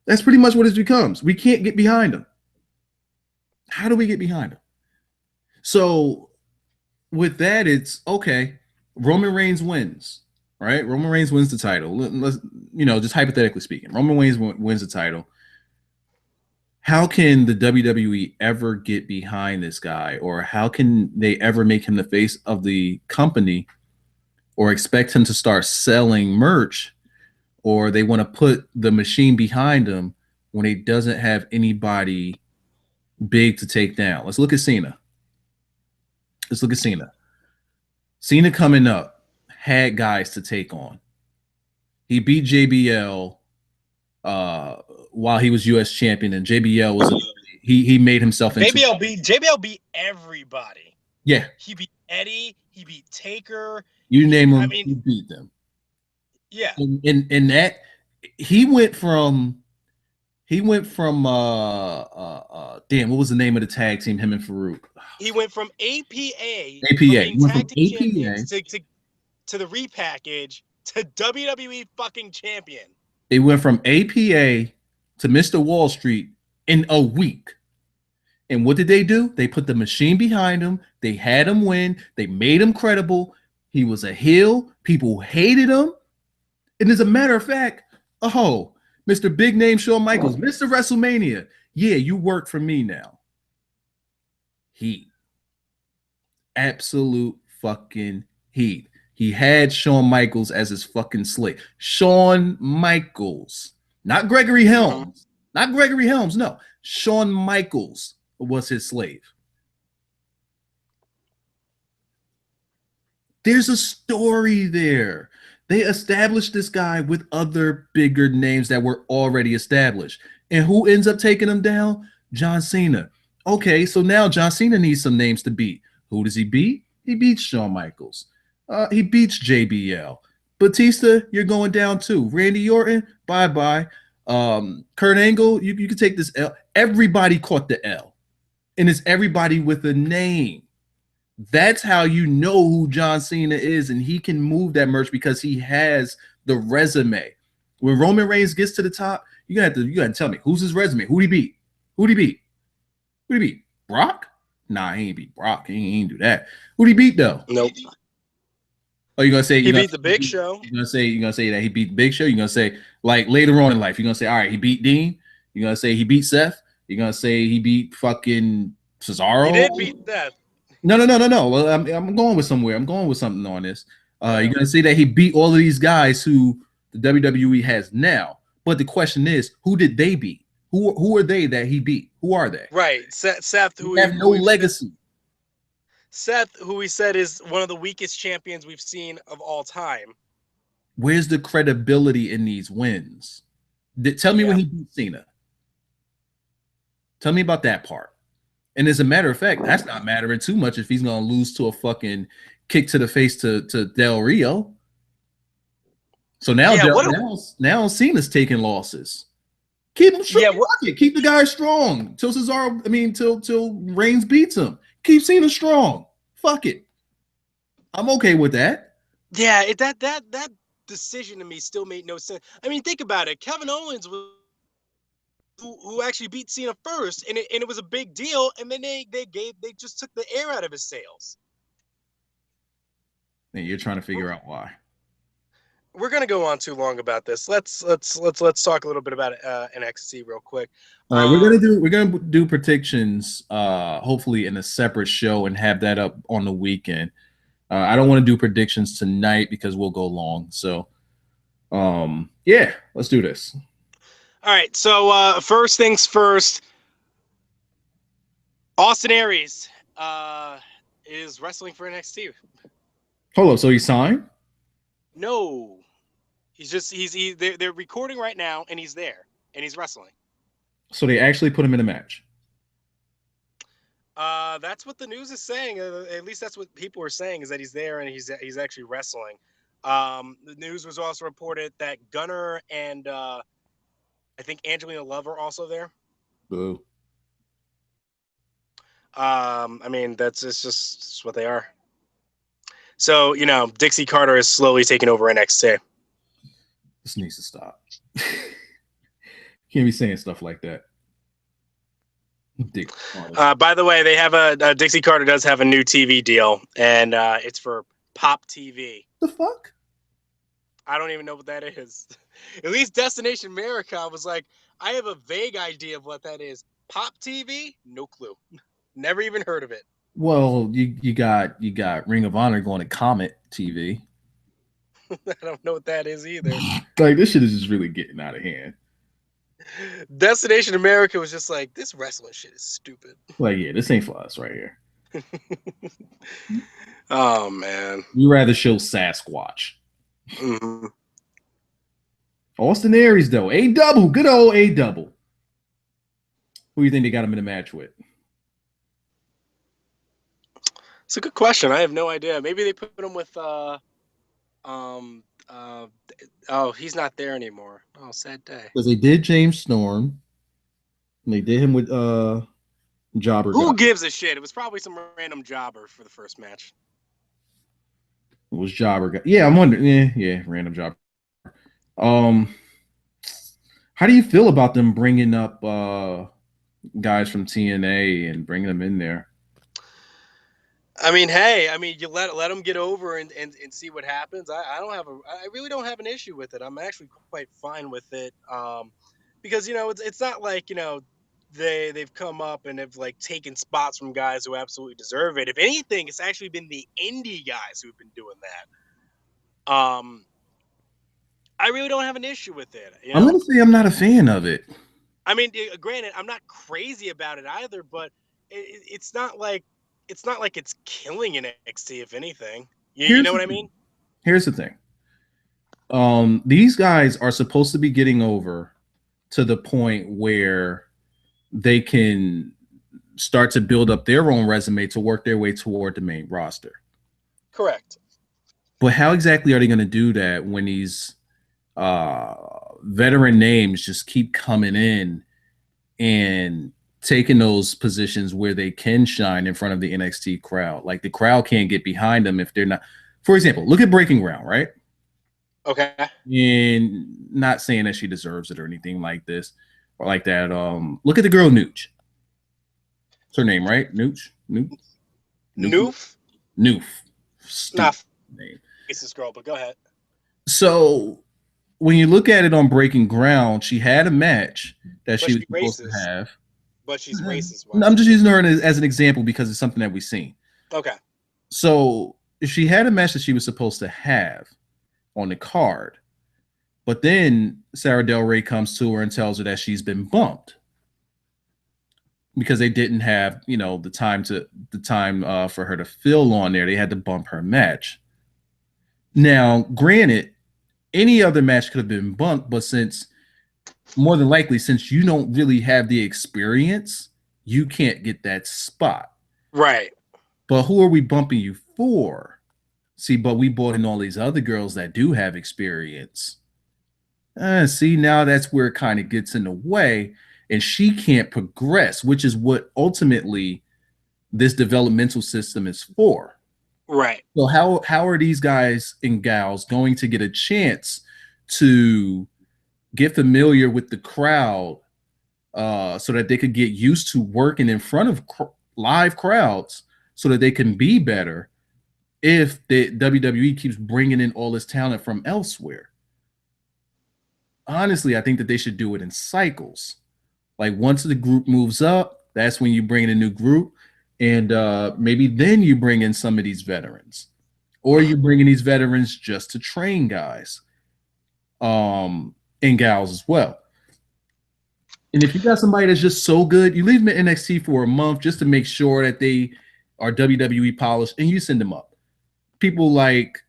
That's pretty much what it becomes. We can't get behind him. How do we get behind him? So with that, it's okay. Roman Reigns wins, right? Roman Reigns wins the title. Let's, just hypothetically speaking, Roman Reigns wins the title. How can the WWE ever get behind this guy, or how can they ever make him the face of the company, or expect him to start selling merch, or they want to put the machine behind him when he doesn't have anybody big to take down? Let's look at Cena. Cena coming up had guys to take on. He beat JBL while he was U.S. champion, and JBL was he made himself into JBL beat everybody. Yeah, he beat Eddie. He beat Taker. You name them, he beat them. Yeah, and that he went from damn, what was the name of the tag team? Him and Farouk. He went from APA to the repackage to WWE fucking champion. They went from APA to Mr. Wall Street in a week. And what did they do? They put the machine behind him. They had him win. They made him credible. He was a heel. People hated him. And as a matter of fact, Mr. Big Name Shawn Michaels, Mr. WrestleMania. Yeah, you work for me now. Heat. Absolute fucking heat. He had Shawn Michaels as his fucking slave. Shawn Michaels. Not Gregory Helms. Not Gregory Helms, no. Shawn Michaels was his slave. There's a story there. They established this guy with other bigger names that were already established. And who ends up taking him down? John Cena. Okay, so now John Cena needs some names to beat. Who does he beat? He beats Shawn Michaels. He beats JBL. Batista, you're going down too. Randy Orton, bye-bye. Kurt Angle, you can take this L. Everybody caught the L. And it's everybody with a name. That's how you know who John Cena is, and he can move that merch because he has the resume. When Roman Reigns gets to the top, you gotta tell me who's his resume. Who'd he beat? Brock? Nah, he ain't beat Brock. He ain't do that. Who'd he beat though? Nope. Oh, you're gonna say he beat the Big Show. You're gonna say that he beat the Big Show. You're gonna say like later on in life, you're gonna say, all right, he beat Dean. You're gonna say he beat Seth. You're gonna say he beat fucking Cesaro. He did beat Seth. No. Well, I'm going with somewhere. I'm going with something on this. You're gonna say that he beat all of these guys who the WWE has now. But the question is, who did they beat? Who are they that he beat? Who are they? Right, Seth. Who have no legacy. Seth, who we said is one of the weakest champions we've seen of all time. Where's the credibility in these wins? Tell me when he beat Cena. Tell me about that part. And as a matter of fact, that's not mattering too much if he's going to lose to a fucking kick to the face to Del Rio. So now, now Cena's taking losses. Keep him strong. Keep the guy strong till till Reigns beats him. Keep Cena strong. Fuck it. I'm okay with that. Yeah, that decision to me still made no sense. I mean, think about it. Kevin Owens was who actually beat Cena first, and it was a big deal. And then they just took the air out of his sails. And you're trying to figure out why. We're gonna go on too long about this. Let's talk a little bit about NXT real quick. All right, we're gonna do predictions, hopefully in a separate show and have that up on the weekend. I don't want to do predictions tonight because we'll go long. So, yeah, let's do this. All right. So first things first, Austin Aries is wrestling for NXT. Hold up. So he signed? No, they're recording right now, and he's there, and he's wrestling. So they actually put him in a match. That's what the news is saying. At least that's what people are saying, is that he's there and he's actually wrestling. The news was also reported that Gunner and I think Angelina Love are also there. Boo. I mean, it's just what they are. So, Dixie Carter is slowly taking over NXT. This needs to stop. Can't be saying stuff like that. By the way, they have Dixie Carter does have a new TV deal, and it's for Pop TV. The fuck? I don't even know what that is. At least Destination America was like, I have a vague idea of what that is. Pop TV? No clue. Never even heard of it. Well, you got Ring of Honor going to Comet TV. I don't know what that is either. Like, this shit is just really getting out of hand. Destination America was just like, this wrestling shit is stupid. Like, yeah, this ain't for us right here. Oh, man. You rather show Sasquatch. Mm-hmm. Austin Aries, though. A-double. Good old A-double. Who do you think they got him in a match with? It's a good question. I have no idea. Maybe they put him with he's not there anymore. Oh, sad day. Because they did James Storm. And they did him with Jobber. Who gives a shit? It was probably some random jobber for the first match. It was Jobber. Yeah, I'm wondering. Yeah, random jobber. How do you feel about them bringing up guys from TNA and bringing them in there? I mean, hey, you let them get over and see what happens. I really don't have an issue with it. I'm actually quite fine with it. Because it's not like they've come up and have like taken spots from guys who absolutely deserve it. If anything, it's actually been the indie guys who've been doing that. I really don't have an issue with it. I'm gonna say I'm not a fan of it. I mean, granted, I'm not crazy about it either, but it's not like it's killing NXT, if anything. You know what I mean? Here's the thing. These guys are supposed to be getting over to the point where they can start to build up their own resume to work their way toward the main roster. Correct. But how exactly are they going to do that when these veteran names just keep coming in and taking those positions where they can shine in front of the NXT crowd? Like, the crowd can't get behind them if they're not. For example, look at Breaking Ground, right? Okay. And not saying that she deserves it or anything like this or like that. Look at the girl Nooch. What's her name, right? Nooch? Noof? Noof. Snuff. Name. Racist girl, but go ahead. So when you look at it on Breaking Ground, she had a match that she was supposed to have. But she's racist. I'm just using her as an example because it's something that we've seen. Okay. So she had a match that she was supposed to have on the card, but then Sarah Del Rey comes to her and tells her that she's been bumped because they didn't have, the time for her to fill on there. They had to bump her match. Now, granted, any other match could have been bumped, but since you don't really have the experience, you can't get that spot. Right. But who are we bumping you for? See, but we brought in all these other girls that do have experience. See, now that's where it kind of gets in the way, and she can't progress, which is what ultimately this developmental system is for. Right. So how are these guys and gals going to get a chance to get familiar with the crowd so that they could get used to working in front of live crowds so that they can be better if the WWE keeps bringing in all this talent from elsewhere. Honestly, I think that they should do it in cycles. Like once the group moves up, that's when you bring in a new group, and maybe then you bring in some of these veterans, or you bring in these veterans just to train guys, and gals as well. And if you got somebody that's just so good, you leave them in NXT for a month just to make sure that they are WWE polished, and you send them up. People like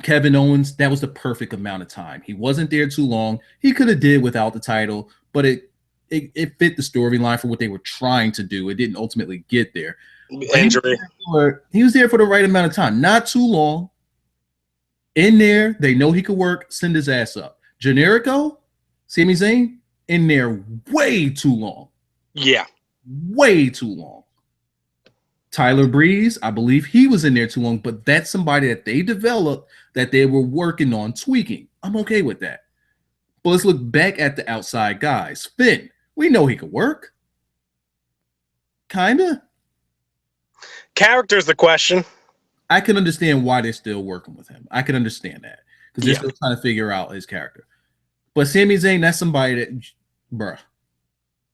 Kevin Owens, that was the perfect amount of time. He wasn't there too long. He could have did without the title, but it fit the storyline for what they were trying to do. It didn't ultimately get there. Injury. He was there for the right amount of time, not too long. In there, they know he could work. Send his ass up. Generico, Sami Zayn, in there way too long. Yeah, way too long. Tyler Breeze, I believe he was in there too long, but that's somebody that they developed that they were working on tweaking. I'm okay with that. But let's look back at the outside guys. Finn, we know he could work. Kinda. Character's the question. I can understand why they're still working with him. I can understand that because they're Yeah. still trying to figure out his character. But Sami Zayn, that's somebody that, bruh,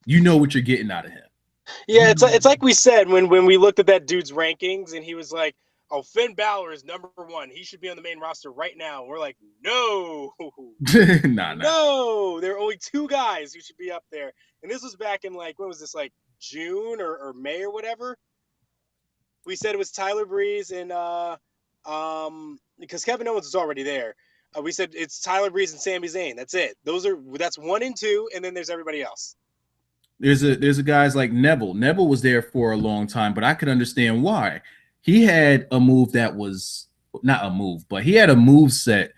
you know what you're getting out of him. Yeah, it's like we said when we looked at that dude's rankings and he was like, "Oh, Finn Balor is number 1. He should be on the main roster right now." We're like, "No, Nah. no. There are only 2 guys who should be up there." And this was back in like when was this, like June or May or whatever? We said it was Tyler Breeze and because Kevin Owens was already there. We said it's Tyler Breeze and Sami Zayn. That's it. That's 1 and 2, and then there's everybody else. There's a guys like Neville. Neville was there for a long time, but I could understand why. He had a move that was not a move, but he had a move set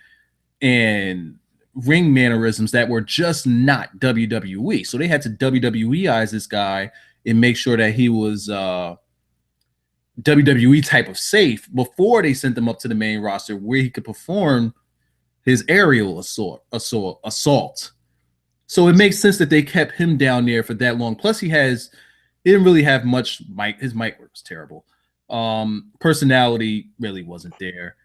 and ring mannerisms that were just not WWE. So they had to WWEize this guy and make sure that he was WWE type of safe before they sent him up to the main roster where he could perform his aerial assault. So it makes sense that they kept him down there for that long. Plus, he didn't really have much mic. His mic work was terrible. Personality really wasn't there,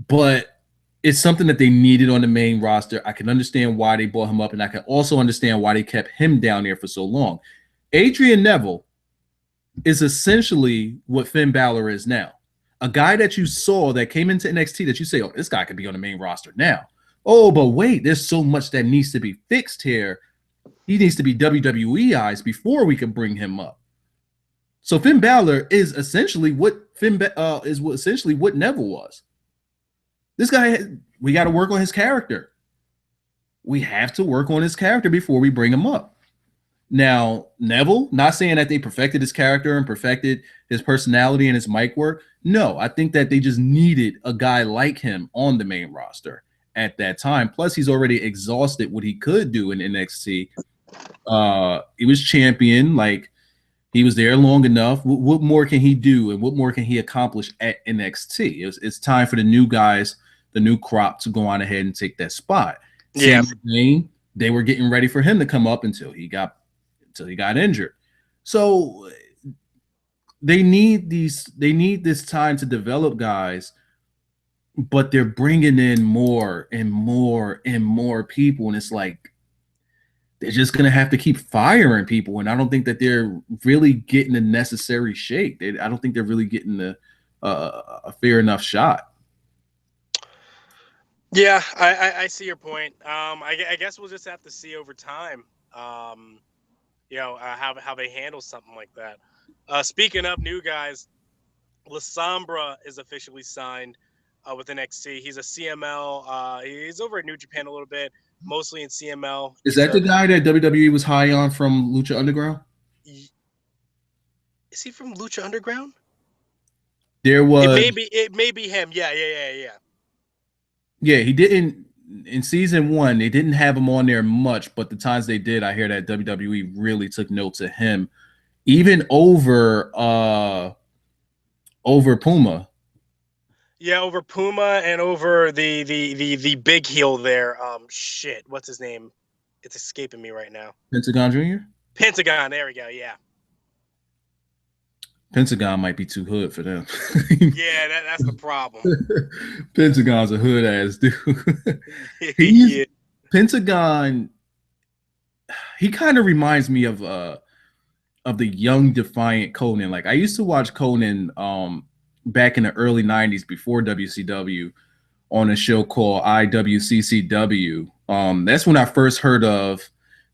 but it's something that they needed on the main roster. I can understand why they brought him up, and I can also understand why they kept him down there for so long. Adrian Neville is essentially what Finn Balor is now. A guy that you saw that came into NXT that you say, "Oh, this guy could be on the main roster now." Oh, but wait, there's so much that needs to be fixed here. He needs to be WWEized before we can bring him up. So Finn Balor is essentially what Neville was. This guy, we got to work on his character. We have to work on his character before we bring him up. Now, Neville, not saying that they perfected his character and perfected his personality and his mic work. No, I think that they just needed a guy like him on the main roster at that time. Plus, he's already exhausted what he could do in NXT. He was champion, like he was there long enough. What more can he do, and what more can he accomplish at NXT? It's time for the new guys, the new crop, to go on ahead and take that spot. Yeah, Sami Zayn, they were getting ready for him to come up until he got injured. So they need this time to develop guys. But they're bringing in more and more and more people, and it's like they're just gonna have to keep firing people. And I don't think that they're really getting the necessary shake. I don't think they're really getting a fair enough shot. Yeah, I see your point. I guess we'll just have to see over time. How they handle something like that. Speaking of new guys, La Sombra is officially signed with NXT. He's a CML. He's over at New Japan a little bit, mostly in CML. Is that the guy that WWE was high on from Lucha Underground? Is he from Lucha Underground? There was. It may be him. Yeah. Yeah, he didn't in season 1. They didn't have him on there much, but the times they did, I hear that WWE really took note of him, even over Puma. Yeah, over Puma and over the big heel there. What's his name? It's escaping me right now. Pentagon Jr.? Pentagon. There we go. Yeah. Pentagon might be too hood for them. Yeah, that's the problem. Pentagon's a hood ass dude. Yeah. Pentagon. He kind of reminds me of the young defiant Conan. Like I used to watch Conan back in the early 90s before WCW on a show called IWCCW. That's when I first heard of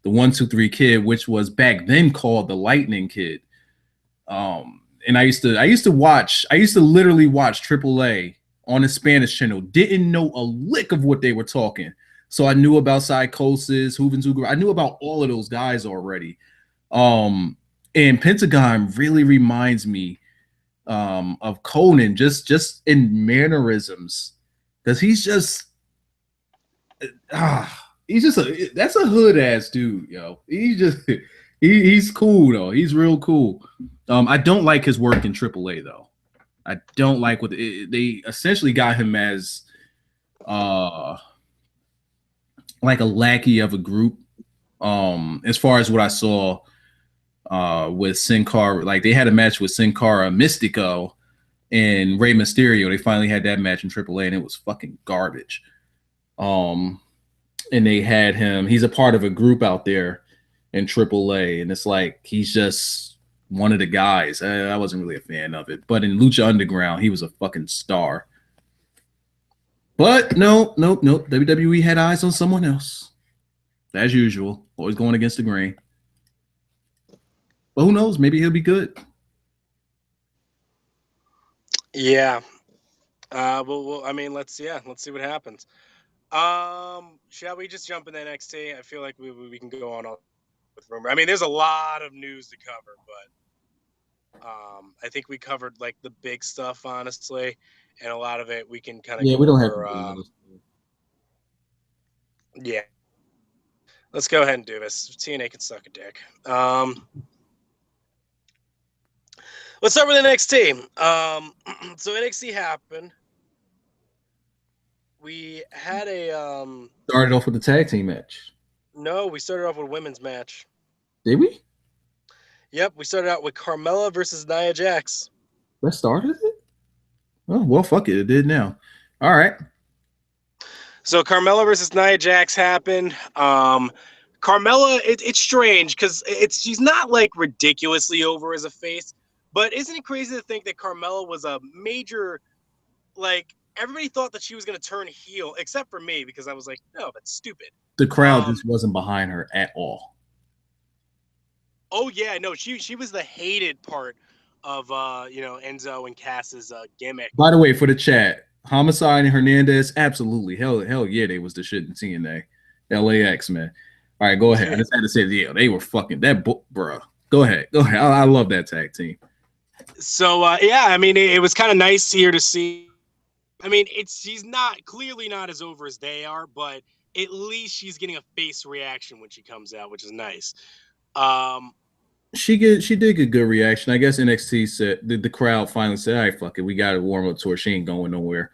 the 1-2-3 Kid, which was back then called the Lightning Kid. And I used to literally watch AAA on the Spanish channel. Didn't know a lick of what they were talking. So I knew about Psychosis, Juventud. I knew about all of those guys already. And Pentagon really reminds me of Conan just in mannerisms, because he's just that's a hood ass dude, yo. He's cool though. He's real cool. I don't like his work in AAA though. I don't like what they essentially got him as like a lackey of a group. As far as what I saw with Sin Cara, like they had a match with Sin Cara, Mystico, and Rey Mysterio. They finally had that match in AAA, and it was fucking garbage. And they had him. He's a part of a group out there in AAA, and it's like he's just one of the guys. I wasn't really a fan of it, but in Lucha Underground, he was a fucking star. But no. WWE had eyes on someone else, as usual. Always going against the grain. But who knows? Maybe he'll be good. Yeah. Well, I mean, let's see what happens. Shall we just jump into NXT? I feel like we can go on with rumor. I mean, there's a lot of news to cover, but I think we covered like the big stuff, honestly, and a lot of it we can kind of we don't over, have to yeah. Let's go ahead and do this. TNA can suck a dick. Let's start with NXT. So NXT happened. We had a started off with the tag team match. No, we started off with a women's match. Did we? Yep, we started out with Carmella versus Nia Jax. That started it? Oh, well, fuck it. It did now. All right. So Carmella versus Nia Jax happened. Carmella, it's strange because she's not like ridiculously over as a face, but isn't it crazy to think that Carmella was a major, like, everybody thought that she was going to turn heel, except for me, because I was like, no, that's stupid. The crowd just wasn't behind her at all. Oh yeah, no, she was the hated part of Enzo and Cass's gimmick. By the way, for the chat, Homicide and Hernandez, absolutely, hell yeah, they was the shit in TNA, LAX, man. All right, go ahead. I just had to say, yeah, they were fucking that, bro. Go ahead. I love that tag team. So yeah, I mean, it was kind of nice here to see. I mean, she's clearly not as over as they are, but at least she's getting a face reaction when she comes out, which is nice. She did get good reaction. I guess NXT said the crowd finally said, all right, fuck it, we got to warm up to her. She ain't going nowhere.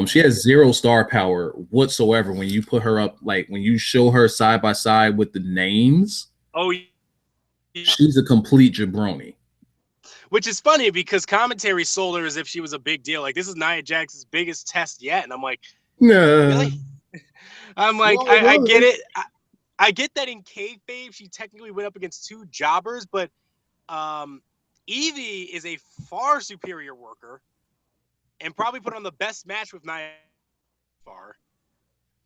She has zero star power whatsoever when you put her up, like when you show her side by side with the names. Oh, yeah. She's a complete jabroni. Which is funny because commentary sold her as if she was a big deal. Like, this is Nia Jax's biggest test yet. And I'm like, no. Really? I'm like, I get it. I get that in kayfabe, she technically went up against two jobbers, but Evie is a far superior worker and probably put on the best match with Nia far.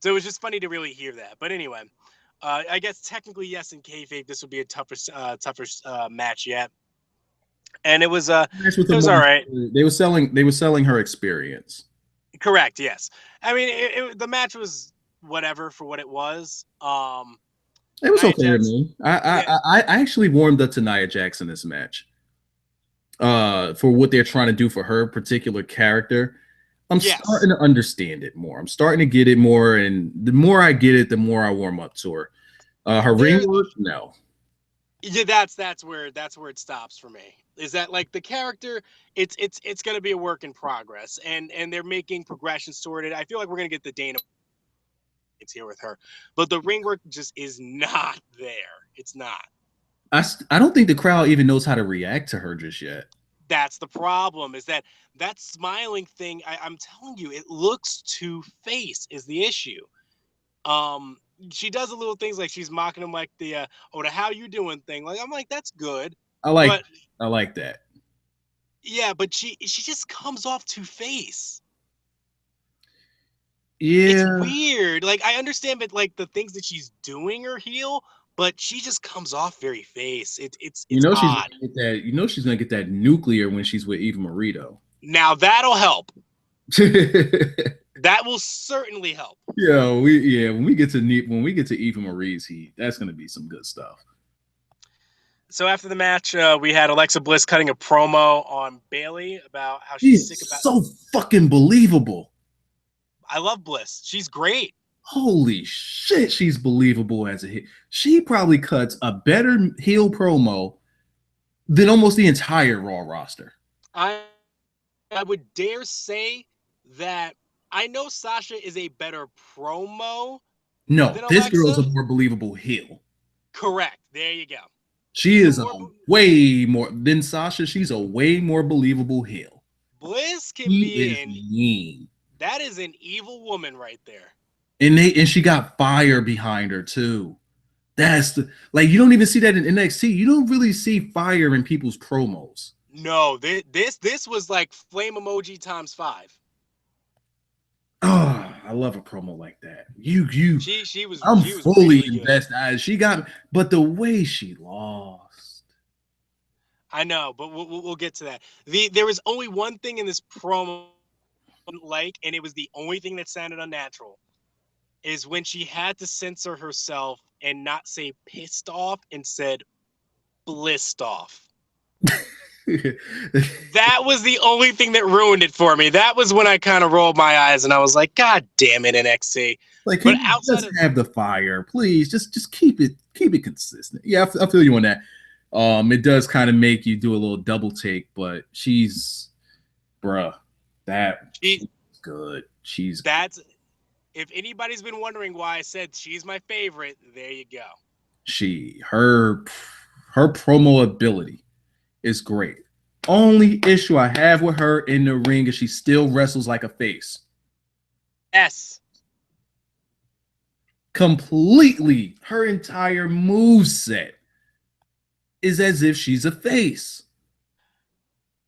So it was just funny to really hear that. But anyway, I guess technically, yes, in kayfabe, this would be a tougher match yet. And it was all right. They were selling her experience. Correct. Yes. I mean, the match was whatever for what it was. It was okay to me. I actually warmed up to Nia Jax in this match. For what they're trying to do for her particular character. I'm starting to understand it more. I'm starting to get it more, and the more I get it, the more I warm up to her. Her ring work, no. Yeah, that's where it stops for me. Is that like the character? It's going to be a work in progress, and they're making progressions toward it. I feel like we're going to get the Dana here with her, but the ring work just is not there. It's not. I don't think the crowd even knows how to react to her just yet. That's the problem. Is that smiling thing? I'm telling you, it looks two-faced is the issue. Um, she does a little things like she's mocking him like the how you doing thing. Like I'm like that's good, I like but I like that. yeah, but she just comes off two-faced. It's Yeah. weird. Like I understand, but like the things that she's doing are heel, but she just comes off very face. You It's know she's odd. gonna get that. You know she's gonna get that nuclear when she's with Eva Marito. Now that'll help. That will certainly help. When we get to Eva Marie's heat, that's gonna be some good stuff. So after the match, we had Alexa Bliss cutting a promo on Bayley about how she's sick She's about. so fucking believable. I love Bliss. She's great. Holy shit, she's believable as a hit. She probably cuts a better heel promo than almost the entire Raw roster. I would dare say that I know Sasha is a better promo No, than this girl's a Alexa. more believable heel. Correct. There you go. She is a way more than Sasha. She's a way more believable heel. Bliss can She be is mean. That is an evil woman right there. And she got fire behind her too. That's like you don't even see that in NXT. You don't really see fire in people's promos. No, this was like flame emoji times 5. Oh, I love a promo like that. She was. I'm she was fully really invested. She got, but the way she lost. I know, but we'll get to that. There was only one thing in this promo like, and it was the only thing that sounded unnatural, is when she had to censor herself and not say pissed off and said blissed off. That was the only thing that ruined it for me. That was when I kind of rolled my eyes and I was like, God damn it, NXT. Like, but outside just have the fire, please. Just keep it consistent. Yeah, I feel you on that. It does kind of make you do a little double take, but she's she's good. That's if anybody's been wondering why I said she's my favorite, there you go. Her promo ability is great. Only issue I have with her in the ring is she still wrestles like a face. Yes. Completely. Her entire moveset is as if she's a face.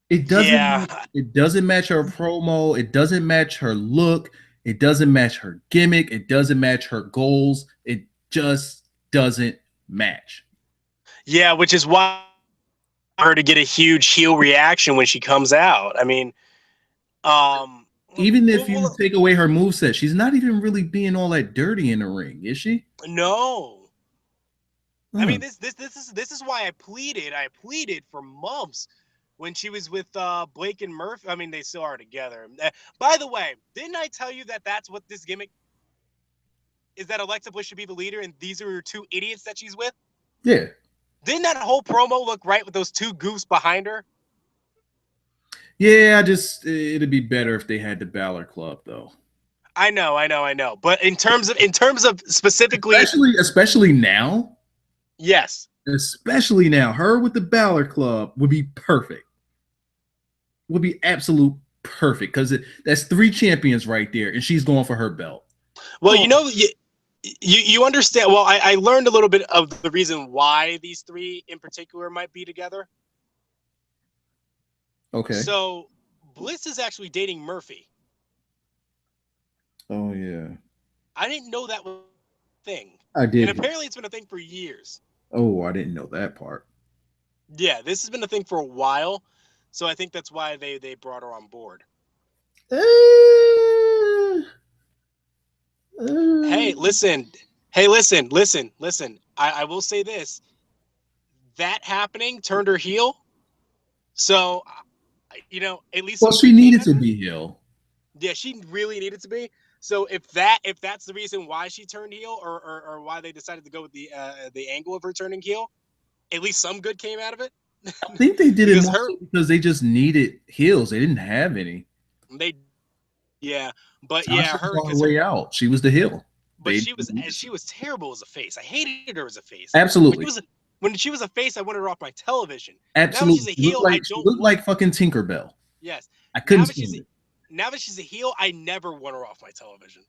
It doesn't match her promo. It doesn't match her look. It doesn't match her gimmick. It doesn't match her goals. It just doesn't match. Yeah, which is why her to get a huge heel reaction when she comes out. I mean, even if you take away her moveset, she's not even really being all that dirty in the ring, is she? No. I mean, this is why I pleaded. I pleaded for months when she was with Blake and Murphy. I mean, they still are together. By the way, didn't I tell you that that's what this gimmick is, that Alexa Bliss should be the leader and these are her two idiots that she's with? Yeah. Didn't that whole promo look right with those two goofs behind her? Yeah, it'd be better if they had the Balor Club though. I know. But in terms of specifically, especially now. Yes. Especially now, her with the Balor Club would be perfect. Would be absolute perfect because that's 3 champions right there, and she's going for her belt. Well, you understand. Well, I learned a little bit of the reason why these 3 in particular might be together. Okay. So Bliss is actually dating Murphy. Oh yeah. I didn't know that was a thing. I did. And apparently it's been a thing for years. Oh, I didn't know that part. Yeah, this has been a thing for a while. So I think that's why they brought her on board. Hey, listen. I will say this. That happening turned her heel. So, at least. Well, she needed to be heel. Yeah, she really needed to be. So if that's the reason why she turned heel, or why they decided to go with the angle of her turning heel, at least some good came out of it. I think they did it because they just needed heels. They didn't have any. But Tasha was on her way out. She was the heel. But she was terrible as a face. I hated her as a face. Absolutely. When she was a face, I wanted her off my television. Now that she's Absolutely. a heel, I She don't looked want. like fucking Tinkerbell. Yes. I Now couldn't that she's stand a, it. now that she's a heel, I never want her off my television.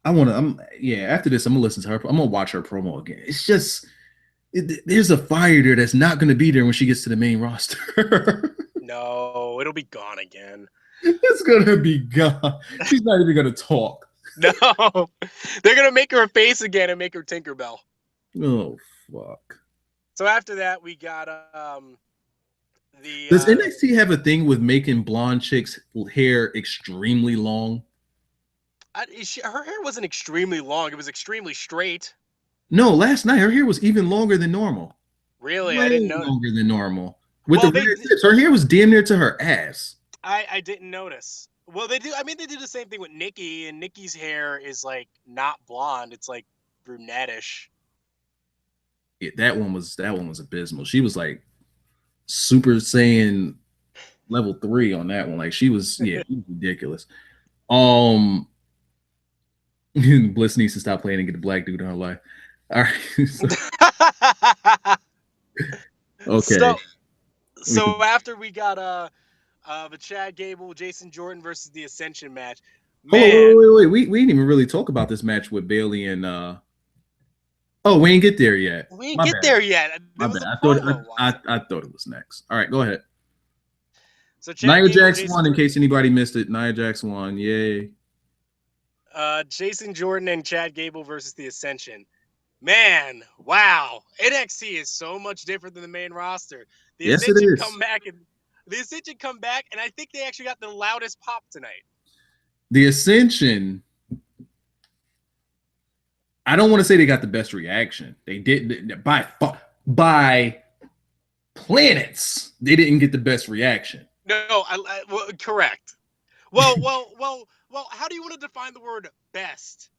After this, I'm gonna listen to her. I'm gonna watch her promo again. It's just there's a fire there that's not gonna be there when she gets to the main roster. No, it'll be gone again. It's gonna be gone. She's not even gonna talk. No, they're gonna make her a face again and make her Tinkerbell. Oh fuck. So after that, we got Does NXT have a thing with making blonde chicks' hair extremely long? Her hair wasn't extremely long; it was extremely straight. No, last night her hair was even longer than normal. Really, Way I didn't know. longer than normal. With Well, the red tips, her hair was damn near to her ass. I didn't notice. Well, they do. I mean, they do the same thing with Nikki, and Nikki's hair is like not blonde; it's like brunettish. Yeah, that one was abysmal. She was like Super Saiyan level 3 on that one. Like she was ridiculous. Bliss needs to stop playing and get the black dude in her life. All right. Okay. So after we got the Chad Gable, Jason Jordan versus the Ascension match. Man. Wait. We didn't even really talk about this match with Bailey and oh, we didn't get there yet. We didn't get there yet. I thought it was next. All right, go ahead. So Nia Jax won, in case anybody missed it. Nia Jax won. Yay. Jason Jordan and Chad Gable versus the Ascension. Man, wow. NXT is so much different than the main roster. The Ascension come back, and I think they actually got the loudest pop tonight. The Ascension, I don't want to say they got the best reaction. They did by planets. They didn't get the best reaction. No, well, correct. Well. How do you want to define the word best?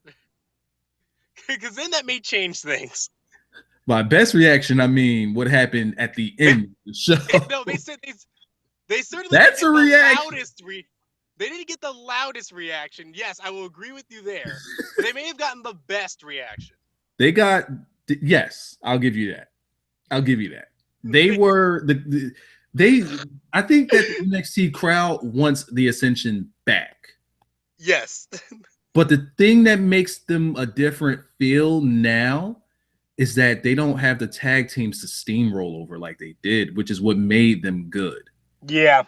Because then that may change things. By best reaction, I mean what happened at the end of the show. No, they said they certainly that's a reaction. They didn't get the loudest reaction. Yes, I will agree with you there. But they may have gotten the best reaction. They got yes, I'll give you that. They were I think that the NXT crowd wants the Ascension back. Yes. But the thing that makes them a different feel now is that they don't have the tag teams to steamroll over like they did, which is what made them good. Yeah.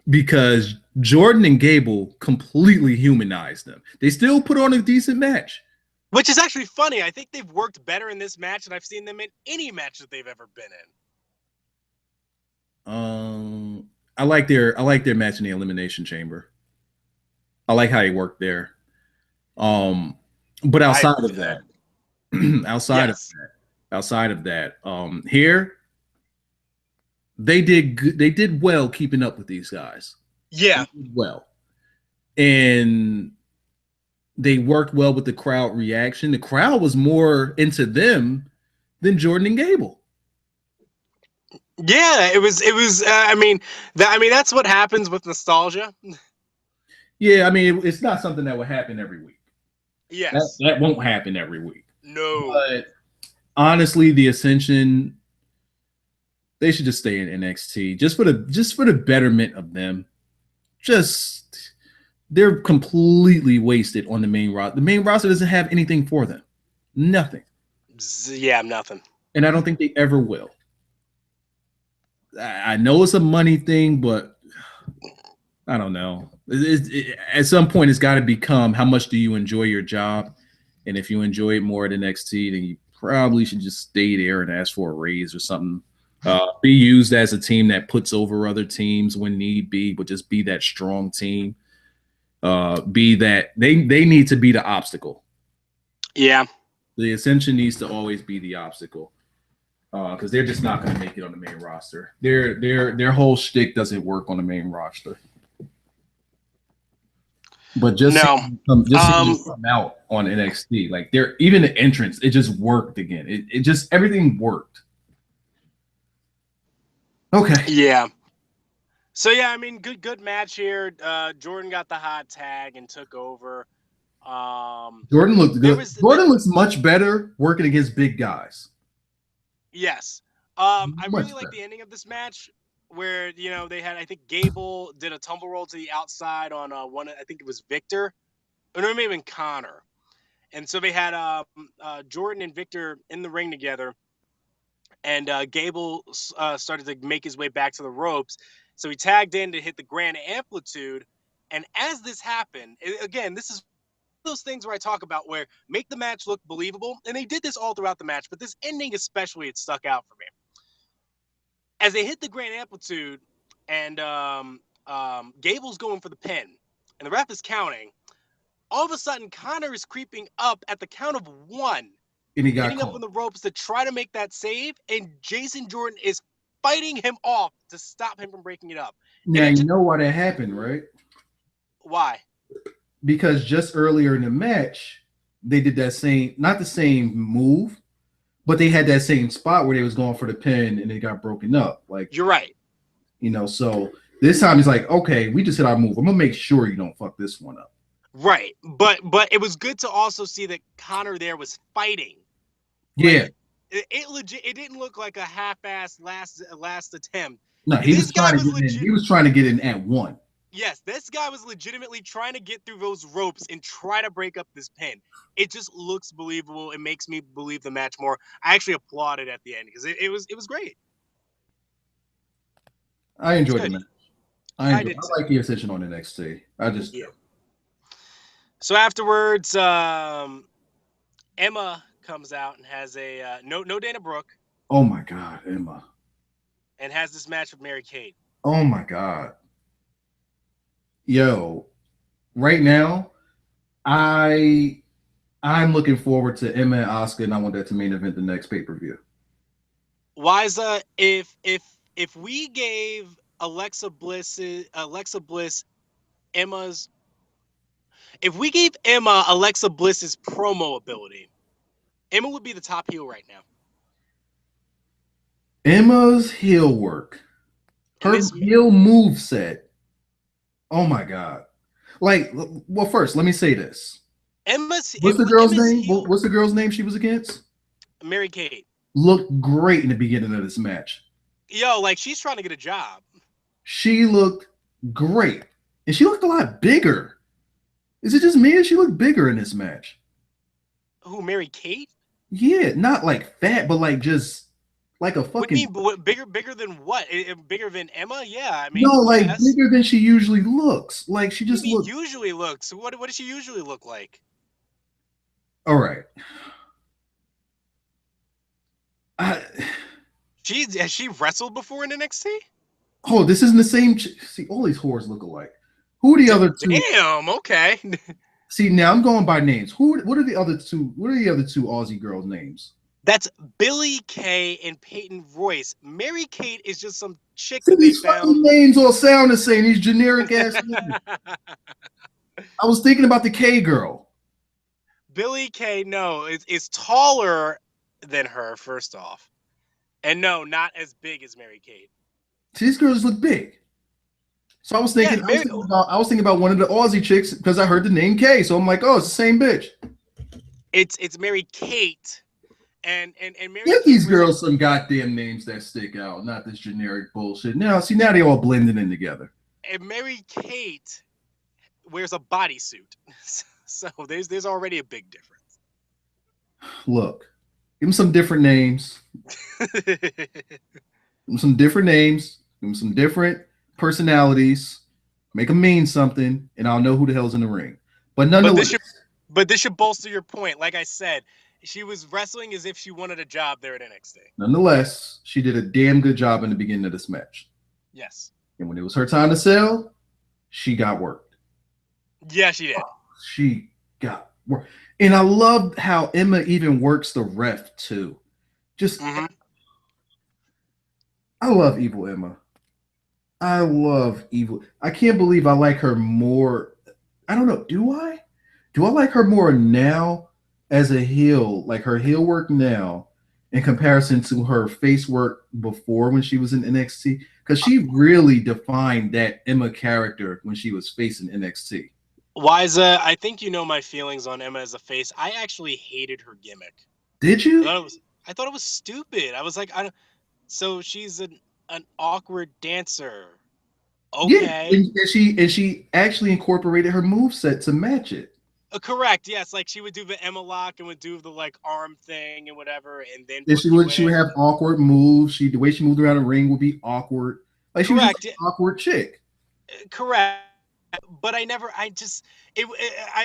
Because Jordan and Gable completely humanized them. They still put on a decent match. Which is actually funny. I think they've worked better in this match than I've seen them in any match that they've ever been in. I like their match in the Elimination Chamber. I like how they worked there. But outside of that, here they did good. They did well keeping up with these guys. Yeah, well, and they worked well with the crowd reaction. The crowd was more into them than Jordan and Gable. Yeah, it was. I mean, that's what happens with nostalgia. Yeah, I mean, it's not something that would happen every week. Yes, that won't happen every week. No, but honestly, the Ascension, they should just stay in NXT just for the betterment of them. They're completely wasted on the main roster. The main roster doesn't have anything for them. Nothing. Yeah, nothing. And I don't think they ever will. I know it's a money thing, but I don't know. At some point, it's got to become how much do you enjoy your job? And if you enjoy it more at NXT, then you probably should just stay there and ask for a raise or something. Be used as a team that puts over other teams when need be, but just be that strong team. Be that they need to be the obstacle. Yeah. The Ascension needs to always be the obstacle. Because they're just not going to make it on the main roster. Their whole shtick doesn't work on the main roster. But just come out on NXT, like they're even the entrance, it just worked again. It just everything worked. Okay. Yeah. So yeah, I mean, good match here. Jordan got the hot tag and took over. Jordan looked there good. was Jordan looks much better working against big guys. yes. I Much really like better. the ending of this match where they had, I think Gable did a tumble roll to the outside on one. I think it was Victor, or no, it may have been Connor. And so they had Jordan and Victor in the ring together, and Gable started to make his way back to the ropes. So he tagged in to hit the grand amplitude. And as this happened, again, this is those things where I talk about where make the match look believable. And they did this all throughout the match, but this ending especially, it stuck out for me. As they hit the grand amplitude and Gable's going for the pin and the ref is counting, all of a sudden Connor is creeping up at the count of one, And he got getting up caught. on the ropes to try to make that save, and Jason Jordan is fighting him off to stop him from breaking it up. Now you know why that happened, right? Why? Because just earlier in the match, they did that same, not the same move, but they had that same spot where they was going for the pin and it got broken up. Like, you're right. So this time he's like, okay, we just hit our move. I'm gonna make sure you don't fuck this one up. Right, but it was good to also see that Connor there was fighting. Yeah, it legit. It didn't look like a half-assed last attempt. no, he was trying to get in. He was trying to get in at one. Yes, this guy was legitimately trying to get through those ropes and try to break up this pin. It just looks believable. It makes me believe the match more. I actually applauded at the end because it was great. I enjoyed the match. I did. like the ascension on NXT. I just do. So afterwards, Emma comes out and has a no Dana Brooke. Oh my God, Emma. And has this match with Mary Kate. Oh my God. Yo, right now, I'm looking forward to Emma and Asuka, and I want that to main event the next pay-per-view. Liza, if we gave Alexa Bliss Emma's, if we gave Emma Alexa Bliss's promo ability, Emma would be the top heel right now. Emma's heel work, her heel move set. Oh my God! Like, well, first let me say this. What's the girl's name? What's the girl's name she was against? Mary Kate. Looked great in the beginning of this match. Yo, like she's trying to get a job. She looked great, and she looked a lot bigger. Is it just me or she looked bigger in this match? Who, Mary Kate? Yeah, not like fat, but like just like a fucking. What, bigger than what? Bigger than Emma? Yeah, I mean. No, like bigger than she usually looks. Like she just looks. Usually looks. What does she usually look like? All right. Has she wrestled before in NXT? Oh, this isn't the same. See, all these whores look alike. Who are the other two? Damn. Okay. See, now I'm going by names. What are the other two? What are the other two Aussie girls' names? That's Billie Kay and Peyton Royce. Mary Kate is just some chick that they found. Names all sound the same. These generic ass names. I was thinking about the K girl. Billie Kay, no, is taller than her, first off. And no, not as big as Mary Kate. See, these girls look big. So I was thinking, I was thinking about one of the Aussie chicks because I heard the name K. So I'm like, oh, it's the same bitch. It's Mary Kate. And Mary Give these girls some goddamn names that stick out, not this generic bullshit. Now they all blending in together. And Mary Kate wears a bodysuit. So there's already a big difference. Look, give them some different names. Give them some different names. Give them some different personalities. Make them mean something, and I'll know who the hell's in the ring. But nonetheless. But this should bolster your point. Like I said, she was wrestling as if she wanted a job there at NXT. Nonetheless, she did a damn good job in the beginning of this match. Yes. And when it was her time to sell, she got worked. Yeah, she did. She got worked. And I loved how Emma even works the ref too. Just I love evil Emma. I love evil. I can't believe I like her more. I don't know. Do I? Do I like her more now as a heel, like her heel work now in comparison to her face work before when she was in NXT? Because she really defined that Emma character when she was facing NXT. Liza, I think you know my feelings on Emma as a face. I actually hated her gimmick. Did I you? thought it was I thought it was stupid. I was like, I don't, so she's an awkward dancer. Yeah, Okay. and she actually incorporated her move set to match it. Correct. Yes, like she would do the Emma lock and would do the like arm thing and whatever, and then And put you in she would it. have awkward moves. The way she moved around the ring would be awkward. Like she was just Correct. an awkward chick. Correct. But I never. I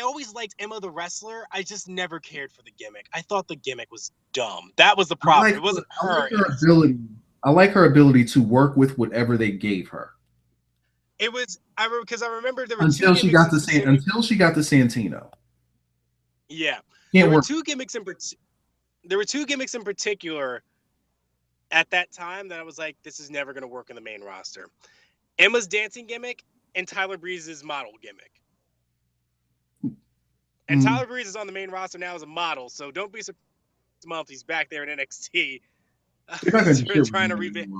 always liked Emma the wrestler. I just never cared for the gimmick. I thought the gimmick was dumb. That was the problem. It wasn't I like her. It her was. ability. I like her ability to work with whatever they gave her It was. Because I remember there were two gimmicks in specific. Until she got to Santino. Yeah, there Can't were work. two gimmicks in. There were two gimmicks in particular at that time that I was like, this is never going to work in the main roster. Emma's dancing gimmick and Tyler Breeze's model gimmick. And Tyler Breeze is on the main roster now as a model, so don't be surprised month he's back there in NXT. They're not going to do trying to revamp.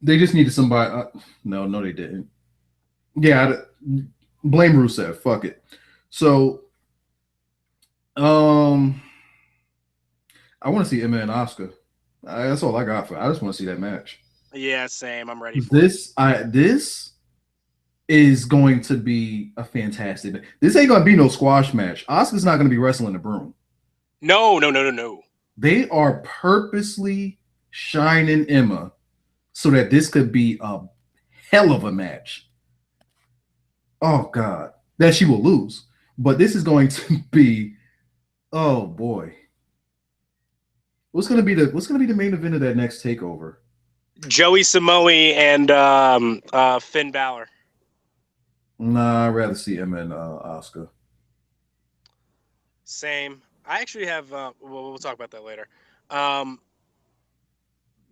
They just needed somebody. No, they didn't. Yeah, blame Rusev. Fuck it. So, I want to see Emma and Asuka. That's all I got for. I just want to see that match. Yeah, same. I'm ready for this. This is going to be a fantastic. This ain't gonna be no squash match. Asuka's not gonna be wrestling the broom. No. They are purposely shining Emma so that this could be a hell of a match. Oh God, that she will lose, but this is going to be. Oh boy, what's gonna be the main event of that next takeover? Joey Samoa and Finn Balor. Nah, I'd rather see Emma and Asuka. Same. I actually have. We'll talk about that later.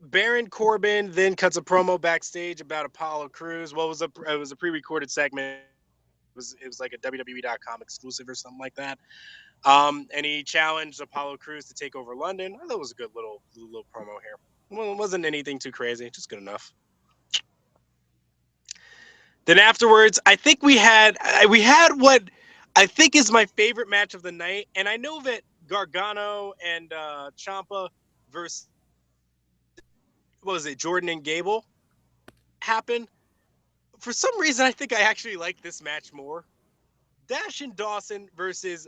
Baron Corbin then cuts a promo backstage about Apollo Crews. Well, it was a pre-recorded segment. It was like a WWE.com exclusive or something like that. And he challenged Apollo Crews to take over London. I thought it was a good little promo here. Well, it wasn't anything too crazy, just good enough. Then afterwards, I think we had what I think is my favorite match of the night, and I know that Gargano and Ciampa versus what was it, Jordan and Gable happened. For some reason, I think I actually like this match more. Dash and Dawson versus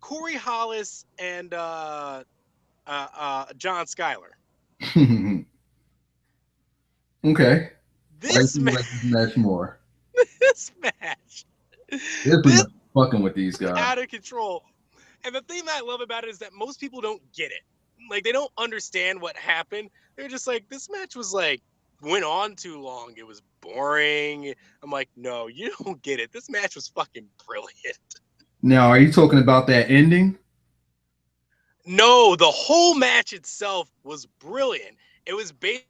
Corey Hollis and John Skyler. Okay. This match more. This match. This fucking with these guys. Out of control. And the thing that I love about it is that most people don't get it. Like, they don't understand what happened. They're just like, this match was like, went on too long. It was boring. I'm like, no, you don't get it. This match was fucking brilliant. Now, are you talking about that ending? No, the whole match itself was brilliant. It was based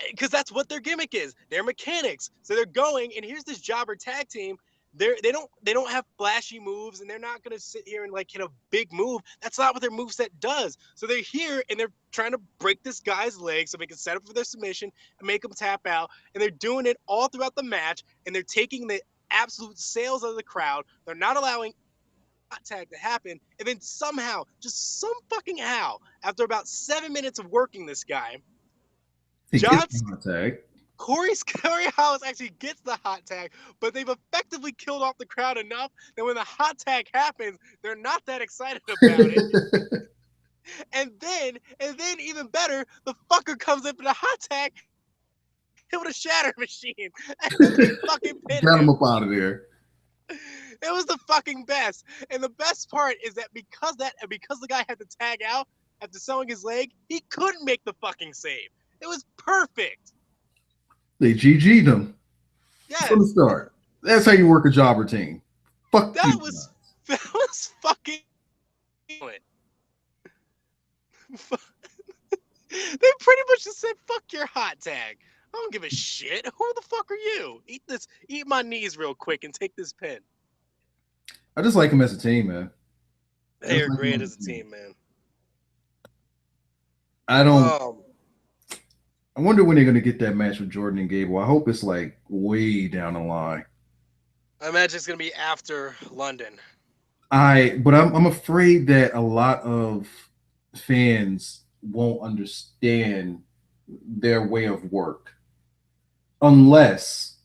because that's what their gimmick is. They're mechanics. So they're going, and here's this jobber tag team. They don't have flashy moves, and they're not gonna sit here and like hit a big move. That's not what their moveset does. So they're here and they're trying to break this guy's leg so they can set up for their submission and make him tap out. And they're doing it all throughout the match, and they're taking the absolute sales of the crowd. They're not allowing hot tag to happen, and then somehow, just some fucking how, after about 7 minutes of working this guy, Corey Hollis actually gets the hot tag, but they've effectively killed off the crowd enough that when the hot tag happens, they're not that excited about it. and then even better, the fucker comes in for the hot tag, hit with a shatter machine, and they fucking got him up out of there. It was the fucking best. And the best part is that because the guy had to tag out after selling his leg, he couldn't make the fucking save. It was perfect. They GG'd him. Yes. From the start. That's how you work a jobber team. Fuck that was fucking they pretty much just said, fuck your hot tag. I don't give a shit. Who the fuck are you? Eat my knees real quick and take this pin. I just like him as a team, man. They are great as a team, man. I don't. I wonder when they're going to get that match with Jordan and Gable. I hope it's like way down the line. I imagine it's gonna be after London. But I'm afraid that a lot of fans won't understand their way of work unless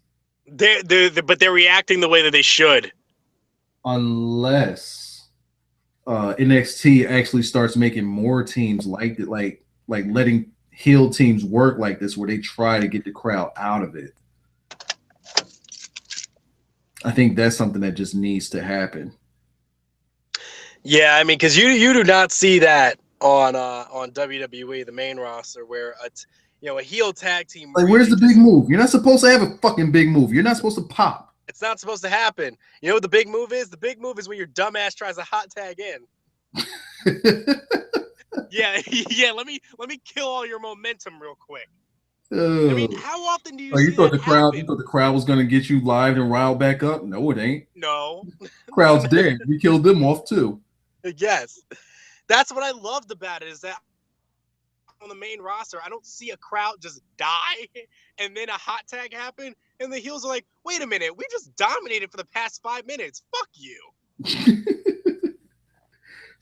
But they're reacting the way that they should. unless NXT actually starts making more teams like it, like letting heel teams work like this, where they try to get the crowd out of it. I think that's something that just needs to happen. Yeah, I mean, because you do not see that on WWE, the main roster, where a heel tag team Like, where's really the big just move? You're not supposed to have a fucking big move. You're not supposed to pop. it's not supposed to happen. You know what the big move is? The big move is when your dumbass tries a hot tag in. Yeah, yeah. Let me kill all your momentum real quick. I mean, Oh, how often do you you see thought that the crowd? You happen? thought the crowd was gonna get you live and riled back up? No, it ain't. No. Crowd's dead. You killed them off too. Yes, that's what I loved about it is that on the main roster, I don't see a crowd just die and then a hot tag happen, and the heels are like, "Wait a minute, we just dominated for the past 5 minutes. Fuck you."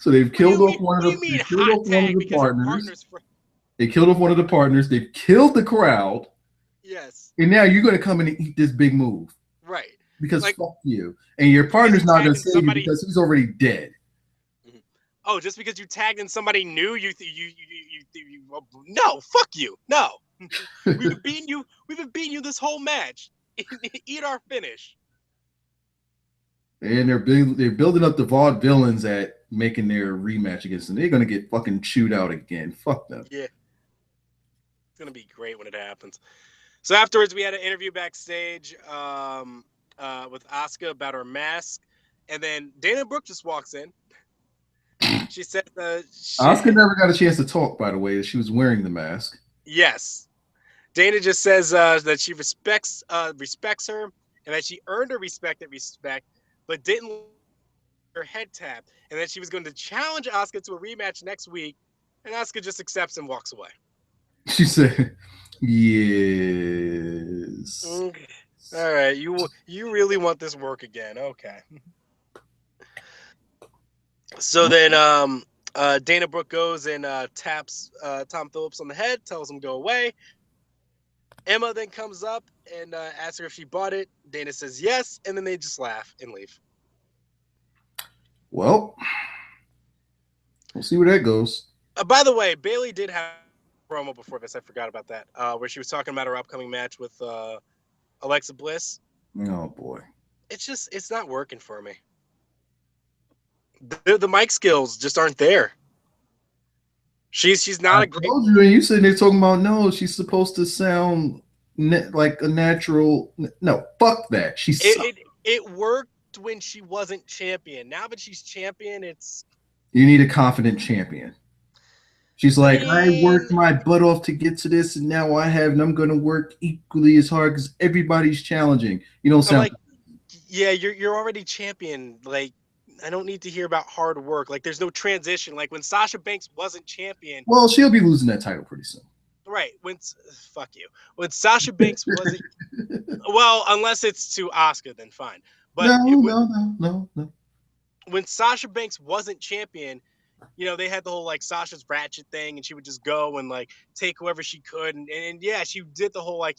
So they've What do killed you mean? off one of What do you the. mean They killed hot off one of tag the because your partners. partner's They killed off one of the partners. They've killed the crowd, yes, and now you're gonna come in and eat this big move right. because Like fuck you. And your because you partner's not gonna tagged in save you somebody. because he's already dead. Oh, just because you tagged in somebody new, no, fuck you, no. We've beaten you. We've been beating you this whole match. Eat our finish. And they're building up the vaudevillains at making their rematch against them. They're gonna get fucking chewed out again. Fuck them. Yeah, it's gonna be great when it happens. So afterwards, we had an interview backstage with Asuka about her mask, and then Dana Brooke just walks in. She said, Oscar never got a chance to talk, by the way. She was wearing the mask. yes." Dana just says that she respects her, and that she earned her respect, but didn't let her head tap, and that she was going to challenge Asuka to a rematch next week, and Asuka just accepts and walks away. She said, "Yes." Okay. All right, you really want this work again? Okay. So then Dana Brooke goes and taps Tom Phillips on the head, tells him go away. Emma then comes up and asks her if she bought it. Dana says yes, and then they just laugh and leave. Well, we'll see where that goes. By the way, Bayley did have a promo before this. I forgot about that, where she was talking about her upcoming match with Alexa Bliss. Oh boy, It's not working for me. The mic skills just aren't there. She's not I a great. told you, and you sitting there talking about no, she's supposed to sound like a natural. No, fuck that. She sucks. It worked when she wasn't champion. Now that she's champion, it's You need a confident champion. She's like, I man. worked my butt off to get to this, and now I have, and I'm going to work equally as hard because everybody's challenging. You don't I'm sound. like, yeah, you're already champion. Like, I don't need to hear about hard work. Like, there's no transition. Like when Sasha Banks wasn't champion, Well, she'll be losing that title pretty soon. right? Fuck you. When Sasha Banks wasn't, well, unless it's to Asuka, then fine. But No. when Sasha Banks wasn't champion, they had the whole like Sasha's ratchet thing, and she would just go and like take whoever she could, and yeah, she did the whole like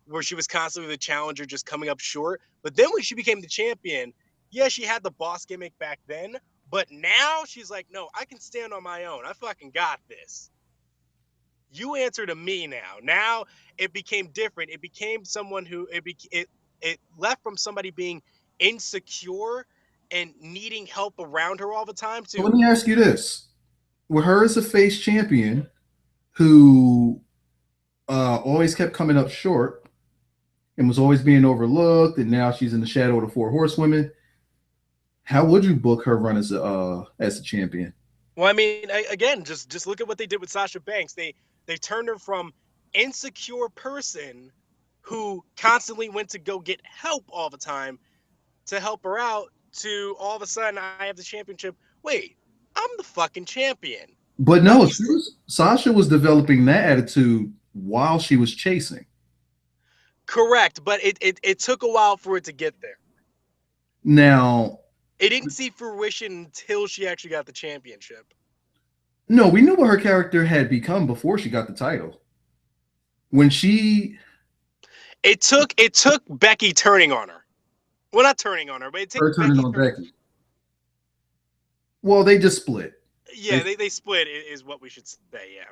where she was constantly the challenger, just coming up short. But then when she became the champion, yeah, she had the boss gimmick back then, but now she's like, no, I can stand on my own. I fucking got this. You answer to me now. Now it became different. It became someone who it left from somebody being insecure and needing help around her all the time So let to me ask you this: with her as a face champion, who always kept coming up short and was always being overlooked, and now she's in the shadow of the Four Horsewomen. How would you book her run as a champion? well, I mean, again, just look at what they did with Sasha Banks. They turned her from insecure person who constantly went to go get help all the time to help her out to all of a sudden I have the championship. Wait, I'm the fucking champion. But Let no, me Sasha was developing that attitude while she was chasing. Correct, but it took a while for it to get there. Now, It didn't see fruition until she actually got the championship. no, we knew what her character had become before she got the title. When she It took Becky turning on her. Well, not turning on her, but it took her turning Becky on turning. Becky. Well, they just split. Yeah, they split is what we should say. Yeah.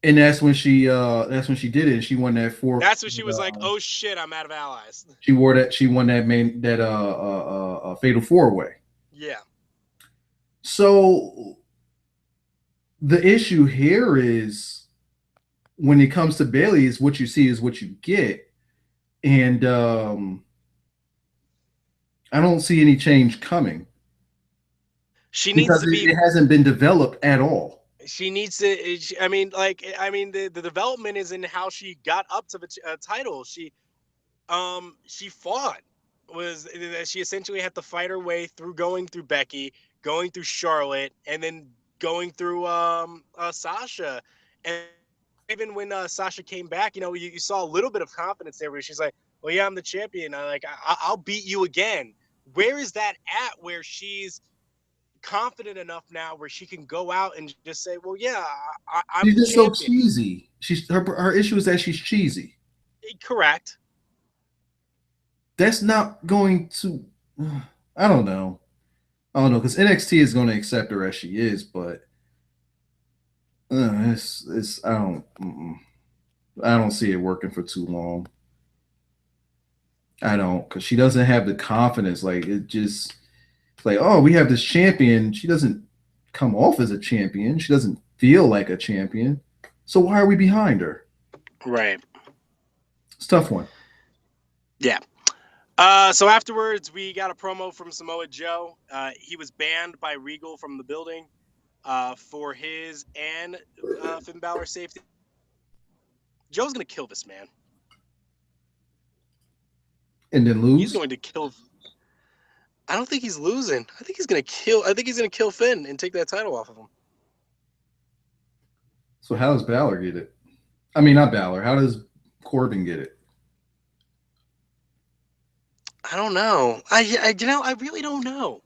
And that's when she did it. She won that four. That's when she was like, "Oh shit, I'm out of allies." She won that fatal 4-way. Yeah. So the issue here is when it comes to Bayley, is what you see is what you get, and I don't see any change coming. She needs to be. It hasn't been developed at all. She needs to. The development is in how she got up to the title. She fought. She essentially had to fight her way through going through Becky, going through Charlotte, and then going through Sasha. And even when Sasha came back, you saw a little bit of confidence there where she's like, "Well, yeah, I'm the champion. I'll beat you again." Where is that at? Where she's confident enough now where she can go out and just say, "Well, yeah, I'm she's the just champion." So cheesy. Her issue is that she's cheesy. Correct. That's not going to. I don't know because NXT is going to accept her as she is, but it's I don't see it working for too long. I don't, because she doesn't have the confidence. Like it just like, oh, we have this champion. She doesn't come off as a champion. She doesn't feel like a champion. So why are we behind her? Right. It's a tough one. Yeah. So afterwards, we got a promo from Samoa Joe. He was banned by Regal from the building for his and Finn Balor safety. Joe's going to kill this man. And then lose? He's going to kill. I don't think he's losing. I think he's going to kill Finn and take that title off of him. So how does Balor get it? I mean, not Balor. How does Corbin get it? I don't know. I really don't know.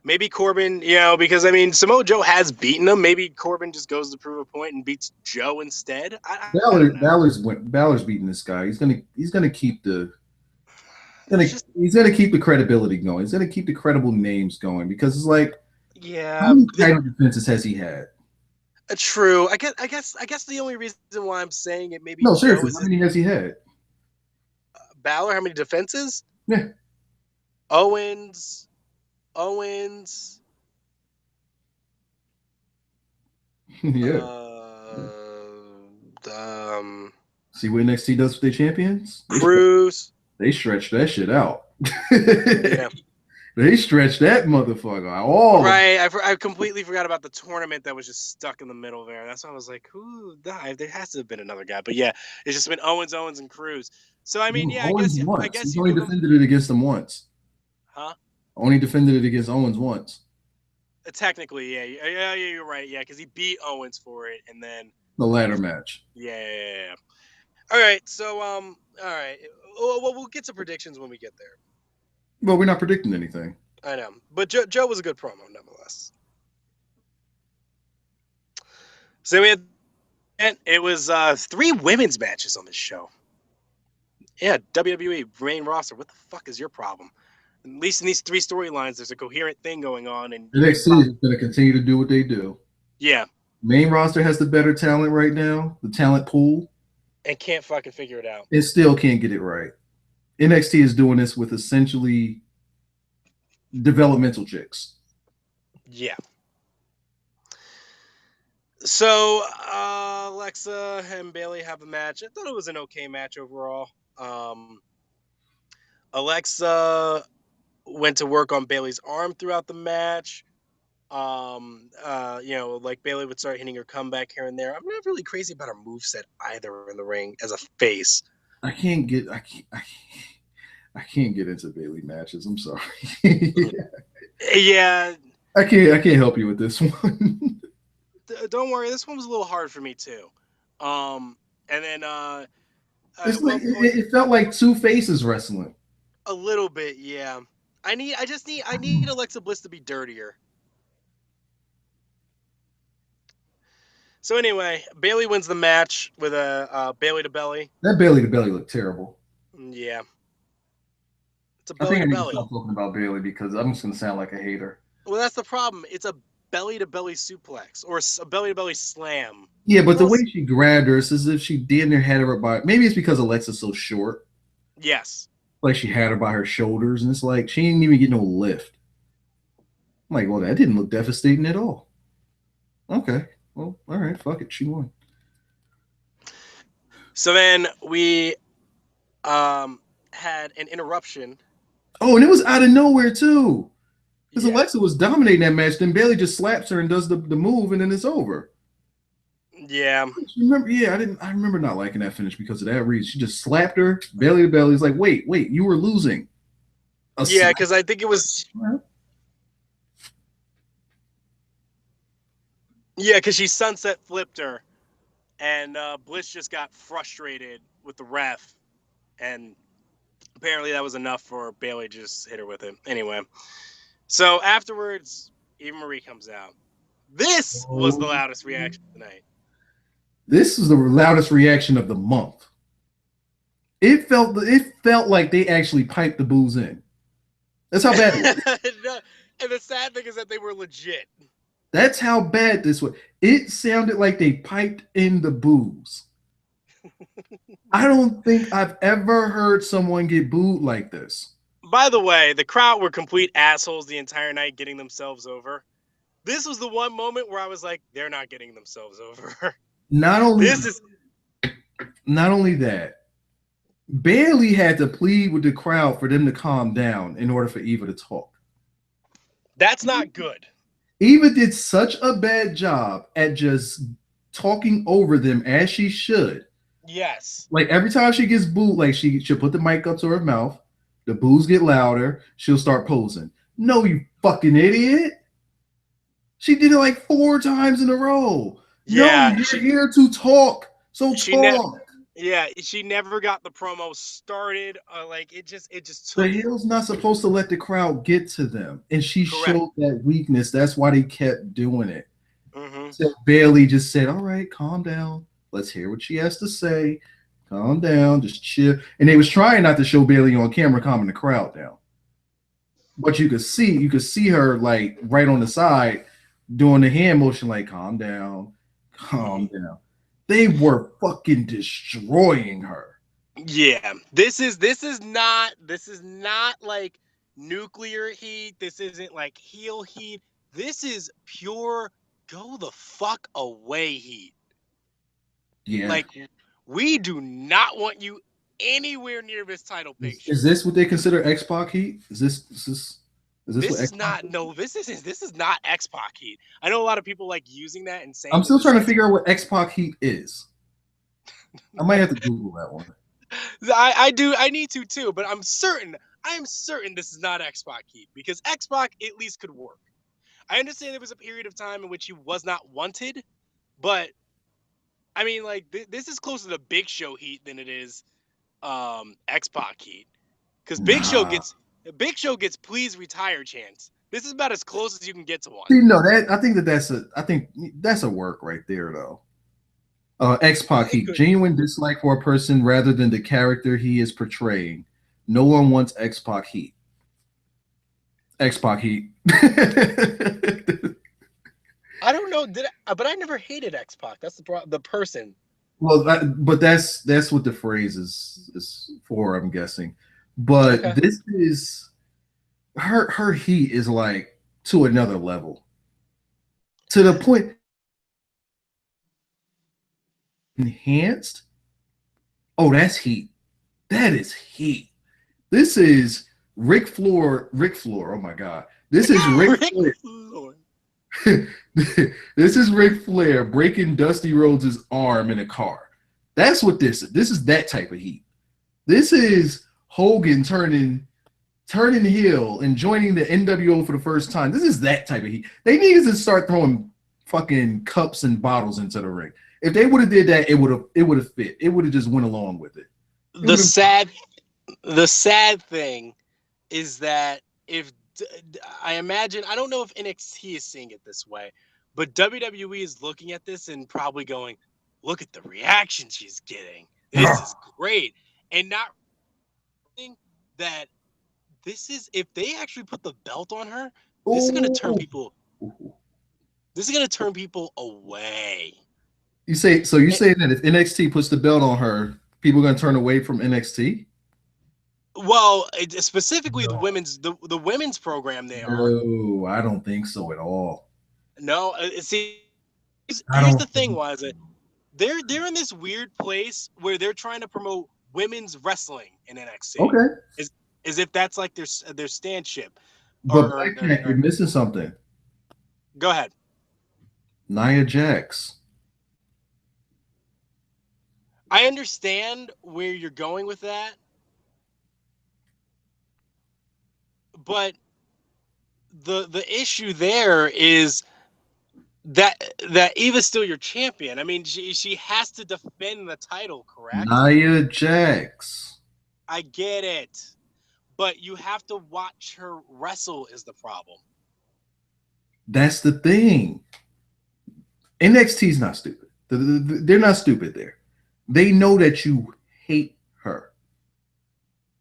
Maybe Corbin, because Samoa Joe has beaten him. Maybe Corbin just goes to prove a point and beats Joe instead. Balor's beating this guy. He's gonna keep the credibility going. He's gonna keep the credible names going because it's like, how many title defenses has he had? True. I guess the only reason why I'm saying it maybe. No, seriously, how many has he had? Balor, how many defenses? Yeah. Owens. Yeah. See what NXT does with their champions? Cruz. They stretch that shit out. Yeah. They stretched that motherfucker out. Right. I completely forgot about the tournament that was just stuck in the middle there. That's why I was like, who died? There has to have been another guy. But yeah, it's just been Owens, and Cruz. So I mean, yeah, I guess he only defended it against them once. Huh? Only defended it against Owens once. Technically, yeah, you're right. Yeah, because he beat Owens for it, and then the ladder match. Yeah. All right. So all right. Well, we'll get to predictions when we get there. Well, we're not predicting anything. I know, but Joe was a good promo nonetheless. So it was 3 women's matches on this show. Yeah, WWE main roster. What the fuck is your problem? At least in these 3 storylines, there's a coherent thing going on. And NXT is going to continue to do what they do. Yeah. Main roster has the better talent right now, the talent pool. And can't fucking figure it out. It still can't get it right. NXT is doing this with essentially developmental chicks. Yeah. So Alexa and Bayley have a match. I thought it was an okay match overall. Alexa went to work on Bayley's arm throughout the match. Like Bayley would start hitting her comeback here and there. I'm not really crazy about her moveset either in the ring as a face. I can't get into Bayley matches. I'm sorry. Yeah. I can't help you with this one. Don't worry, this one was a little hard for me too. And then It's at like one point, it felt like Two Faces wrestling. a little bit, yeah. I need Alexa Bliss to be dirtier. So anyway, Bailey wins the match with a Bailey to belly. That belly to belly looked terrible. Yeah, it's a I belly think to I need to belly. stop talking about Bailey because I'm just gonna sound like a hater. Well, that's the problem. It's a belly to belly suplex or a belly to belly slam. Yeah, but the way Most she grabbed her, it's as if she damn near had her by. Maybe it's because Alexa's so short, yes. like she had her by her shoulders, and it's like she didn't even get no lift. I'm like, well, that didn't look devastating at all. Okay, well, all right, fuck it, she won. So then we had an interruption. Oh, and it was out of nowhere too, because Yeah. Alexa was dominating that match. Then Bailey just slaps her and does the move, and then it's over. Yeah. Remember? Yeah, I didn't. I remember not liking that finish because of that reason. She just slapped her belly to belly. It's like, wait, you were losing. Yeah, because I think it was. Yeah, because she sunset flipped her, and Bliss just got frustrated with the ref, and apparently that was enough for Bailey to just hit her with it. Anyway, so afterwards, Eva Marie comes out. This was the loudest reaction tonight. This is the loudest reaction of the month. It felt like they actually piped the booze in. That's how bad it was. And the sad thing is that they were legit. That's how bad this was. It sounded like they piped in the booze. I don't think I've ever heard someone get booed like this. By the way, the crowd were complete assholes the entire night getting themselves over. This was the one moment where I was like, they're not getting themselves over. Not only that, Bailey had to plead with the crowd for them to calm down in order for Eva to talk. That's not good. Eva did such a bad job at just talking over them as she should. Yes. Like every time she gets booed, like she'll put the mic up to her mouth, the boos get louder, she'll start posing. No, you fucking idiot. She did it like 4 times in a row. Yeah, no, you're here to talk. So talk. She never got the promo started. Like it just took. The heel's not supposed to let the crowd get to them, and she showed that weakness. That's why they kept doing it. Mm-hmm. So Bailey just said, "All right, calm down. Let's hear what she has to say. Calm down, just chill." And they was trying not to show Bailey on camera, calming the crowd down. But you could see her like right on the side doing the hand motion, like calm down, calm down. They were fucking destroying her. Yeah, this is not like nuclear heat. This isn't like heel heat. This is pure go the fuck away heat. Yeah, like we do not want you anywhere near this title picture. Is this what they consider X-Pac heat? Is this not X-Pac heat. I know a lot of people like using that and saying. I'm still trying to figure out what X-Pac heat is. I might have to Google that one. I need to too, but I'm certain this is not X-Pac heat because X-Pac at least could work. I understand there was a period of time in which he was not wanted, but I mean, like this is closer to Big Show heat than it is X-Pac heat, because Big Show gets please retire chance. This is about as close as you can get to one. See, no, I think that's a work right there though. X-Pac heat, genuine dislike for a person rather than the character he is portraying. No one wants X-Pac heat. X-Pac heat. I don't know, but I never hated X-Pac. That's the person. Well, but that's what the phrase is for, I'm guessing. But okay. This is her heat is like to another level. To the point enhanced. Oh, that's heat. That is heat. This is Ric Flair. Oh my God. This is Ric Flair. This is Ric Flair breaking Dusty Rhodes' arm in a car. That's what this is. This is that type of heat. This is Hogan turning heel and joining the NWO for the first time. This is that type of heat. They need to start throwing fucking cups and bottles into the ring. If they would have did that, it would have fit. It would have just went along with it. The sad the sad thing is that if I imagine, I don't know if NXT is seeing it this way, but WWE is looking at this and probably going, "Look at the reaction she's getting. This is great," and not thinking that this is, if they actually put the belt on her, this is going to turn people. This is going to turn people away. You say so? You say that if NXT puts the belt on her, people are going to turn away from NXT? Well, specifically the women's program. They are. No, I don't think so at all. No, see, here's the thing, Wiza. They're in this weird place where they're trying to promote women's wrestling in NXT. Okay, as if that's like their standship. But you're missing something. Go ahead. Nia Jax. I understand where you're going with that, but the issue there is that Eva's still your champion. I mean, she has to defend the title, correct? Nia Jax. I get it, but you have to watch her wrestle is the problem. That's the thing. NXT's not stupid. They're not stupid there. They know that you hate her.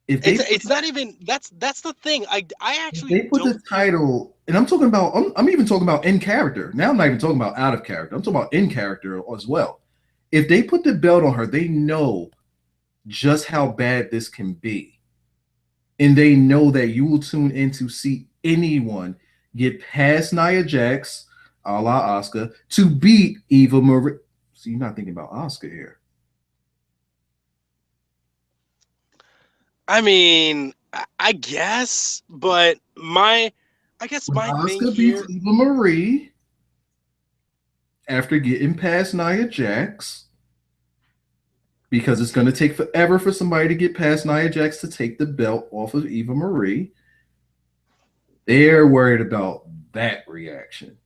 If it's not even that's the thing. I actually they put the title, and I'm talking about. I'm even talking about in character. Now I'm not even talking about out of character. I'm talking about in character as well. If they put the belt on her, they know just how bad this can be, and they know that you will tune in to see anyone get past Nia Jax, a la Asuka, to beat Eva Marie. So you're not thinking about Asuka here. I mean, I guess, but I guess my thing here, beats Eva Marie after getting past Nia Jax, because it's going to take forever for somebody to get past Nia Jax to take the belt off of Eva Marie. They're worried about that reaction.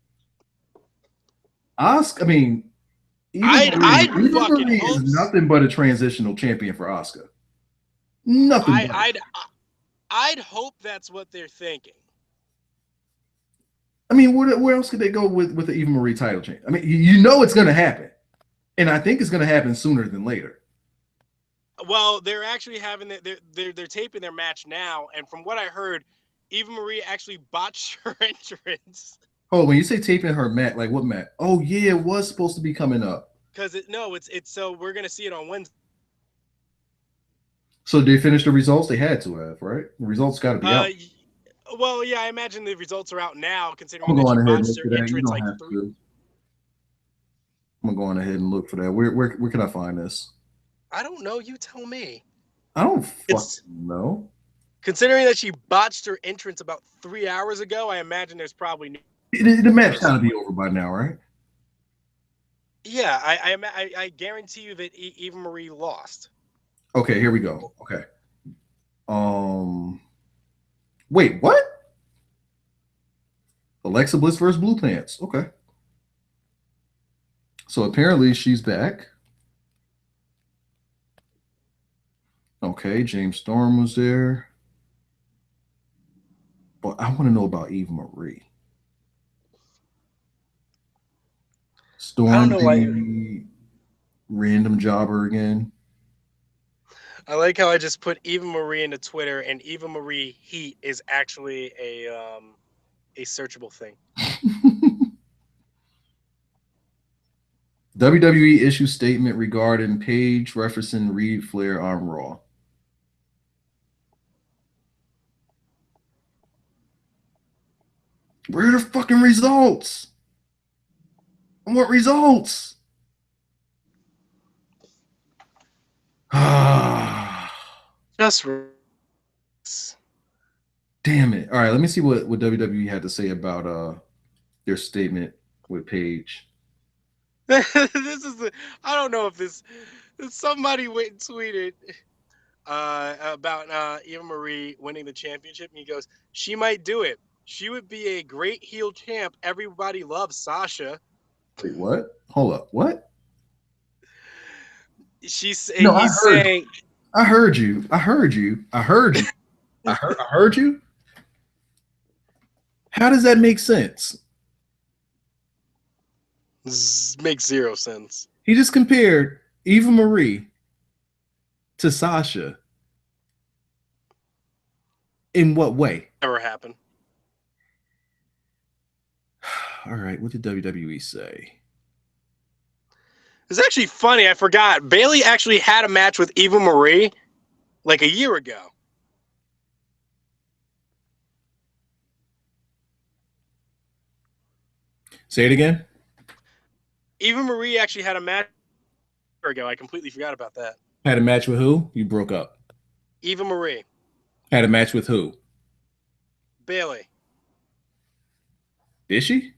Asuka, I mean, Eva Marie is nothing but a transitional champion for Asuka. Nothing. I'd hope that's what they're thinking. I mean, where else could they go with the Eva Marie title change? I mean, you know it's going to happen, and I think it's going to happen sooner than later. Well, they're actually having they're taping their match now, and from what I heard, Eva Marie actually botched her entrance. Oh, when you say taping her match, like what match? Oh yeah, it was supposed to be coming up. Because it's so we're gonna see it on Wednesday. So they finished the results? They had to have, right? The results got to be out. Well, yeah, I imagine the results are out now, considering I'm going ahead and look for that. You don't have to. I'm going ahead and look for that. Where can I find this? I don't know. You tell me. I don't know. Considering that she botched her entrance about 3 hours ago, I imagine there's probably the match got to be over by now, right? Yeah, I guarantee you that Eva Marie lost. Okay, here we go. Okay. Wait, what? Alexa Bliss versus Blue Pants. Okay. So apparently she's back. Okay, James Storm was there. But I want to know about Eva Marie. Storm, I don't know why random jobber again. I like how I just put Eva Marie into Twitter, and Eva Marie Heat is actually a searchable thing. WWE issues statement regarding Paige referencing Reed Flair on Raw. Where are the fucking results? I want results. Just damn it. All right, let me see what WWE had to say about their statement with Paige. This is I don't know if this somebody went and tweeted about Eva Marie winning the championship, and he goes, "She might do it. She would be a great heel champ. Everybody loves Sasha." Wait, what? Hold up. What? No, I he's heard. saying I heard you. I heard you. I heard you. I heard you. How does that make sense? makes zero sense. He just compared Eva Marie to Sasha. In what way? Never happened. All right, what did WWE say? It's actually funny. I forgot. Bayley actually had a match with Eva Marie like a year ago. Say it again. Eva Marie actually had a match a year ago. I completely forgot about that. Had a match with who? You broke up. Eva Marie. Had a match with who? Bayley. Did she?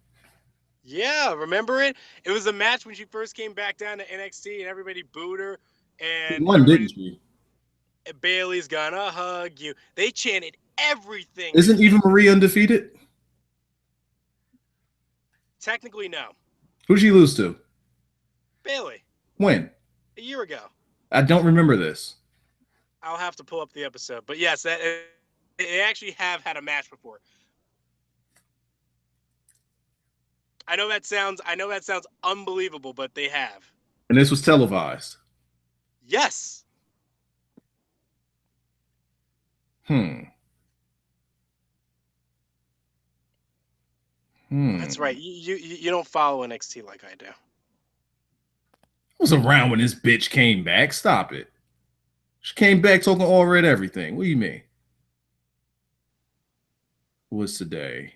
Yeah, remember it? It was a match when she first came back down to NXT and everybody booed her. And One, didn't she? Bayley's gonna hug you. They chanted everything. Isn't Eva Marie undefeated? Technically, no. Who'd she lose to? Bayley. When? A year ago. I don't remember this. I'll have to pull up the episode. But yes, they actually have had a match before. I know that sounds unbelievable, but they have. And this was televised. Yes. That's right. You don't follow NXT like I do. I was around when this bitch came back. Stop it. She came back talking all red everything. What do you mean? What's today?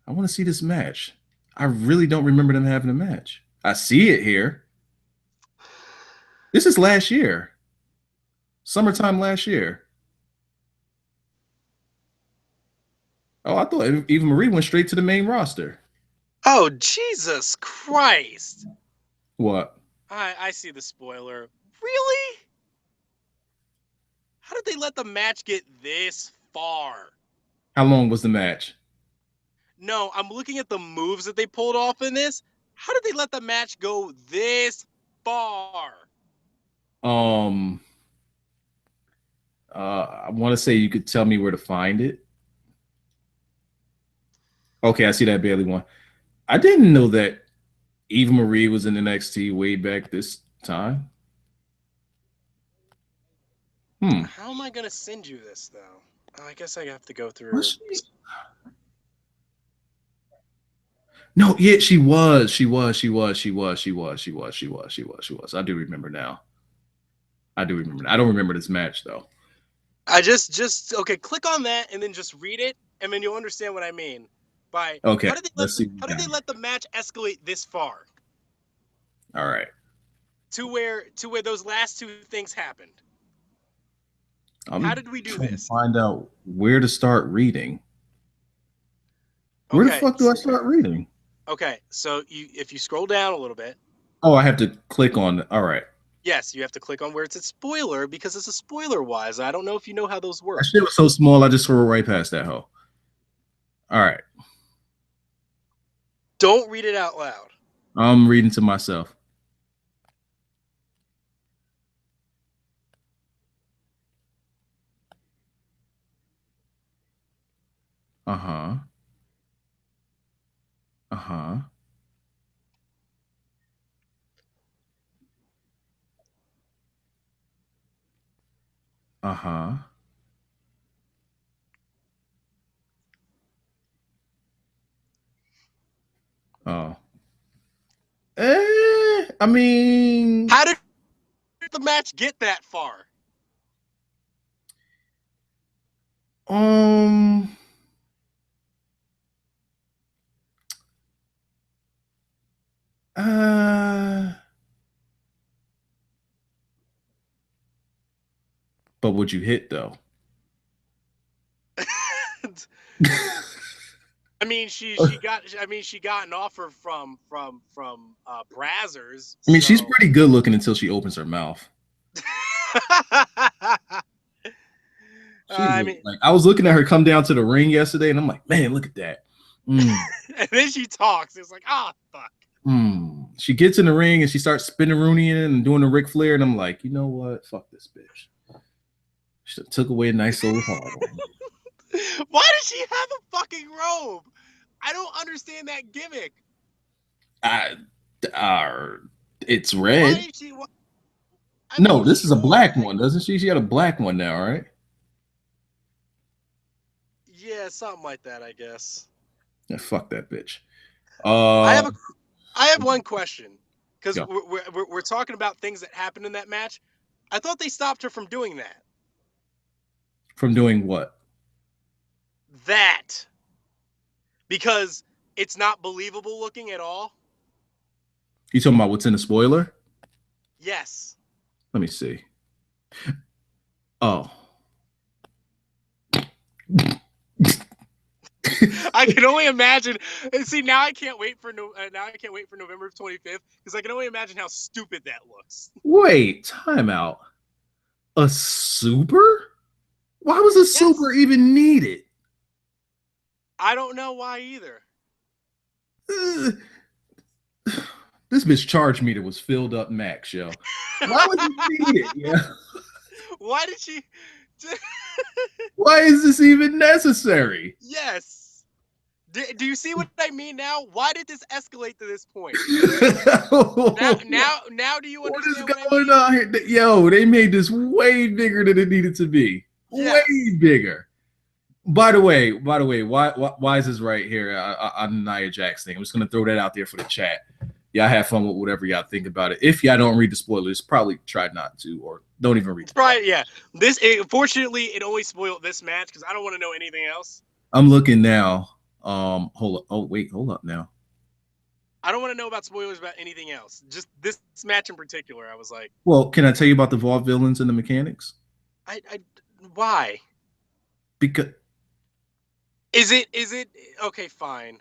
I want to see this match. I really don't remember them having a match. I see it here. This is last year. Summertime last year. Oh, I thought Eva Marie went straight to the main roster. Oh, Jesus Christ. What? I see the spoiler. Really? How did they let the match get this far? How long was the match? No, I'm looking at the moves that they pulled off in this. How did they let the match go this far? I want to say you could tell me where to find it. Okay, I see that Bayley one. I didn't know that Eva Marie was in NXT way back this time. How am I gonna send you this though? Oh, I guess I have to go through. No, yeah, she was. I do remember now. I don't remember this match though. I just okay. Click on that and then just read it, and then you'll understand what I mean. By okay, how did they let the match escalate this far? All right. To where those last two things happened. How did we do this? Find out where to start reading. Where the fuck do I start reading? Okay, so if you scroll down a little bit. Oh, I have to click on. All right. Yes, you have to click on where it's a spoiler because it's a spoiler wise. I don't know if you know how those work. That shit was so small, I just scrolled right past that hoe. All right. Don't read it out loud. I'm reading to myself. Uh-huh. Uh-huh. Uh-huh. Oh. I mean, how did the match get that far? But would you hit though? I mean, she got an offer from Brazzers. I mean, she's pretty good looking until she opens her mouth. I mean, like, I was looking at her come down to the ring yesterday, and I'm like, man, look at that. And then she talks. It's like, fuck. She gets in the ring and she starts spinning Rooney in and doing the Ric Flair, and I'm like, you know what? Fuck this bitch. She took away a nice old hard one. Why does she have a fucking robe? I don't understand that gimmick. It's red. Why is she? No, this is a black one, doesn't she? She had a black one now, right? Yeah, something like that, I guess. Yeah, fuck that bitch. I have one question, because yeah. we're talking about things that happened in that match. I thought they stopped her from doing that. From doing what? That. Because it's not believable looking at all. You talking about what's in the spoiler? Yes. Let me see. Oh. I can only imagine. See, now I can't wait for November 25th, because I can only imagine how stupid that looks. Wait, time out. A super? Why was a super even needed? I don't know why either. This bitch charge meter was filled up max, yo. Why would you need it? Yeah. Why did she? Why is this even necessary? Yes. Do you see what I mean now? Why did this escalate to this point? now do you understand what is going on here? Yo, they made this way bigger than it needed to be. Yes. Way bigger. By the way, why is this right here on Nia Jax thing? I'm just gonna throw that out there for the chat. Y'all have fun with whatever y'all think about it. If y'all don't read the spoilers, probably try not to, or don't even read. Right? Yeah. Fortunately, it only spoiled this match because I don't want to know anything else. I'm looking now. Hold up. Oh wait, hold up now. I don't want to know about spoilers about anything else. Just this match in particular. I was like, well, can I tell you about the Vaudevillains and the mechanics? Why? Because. Is it okay? Fine.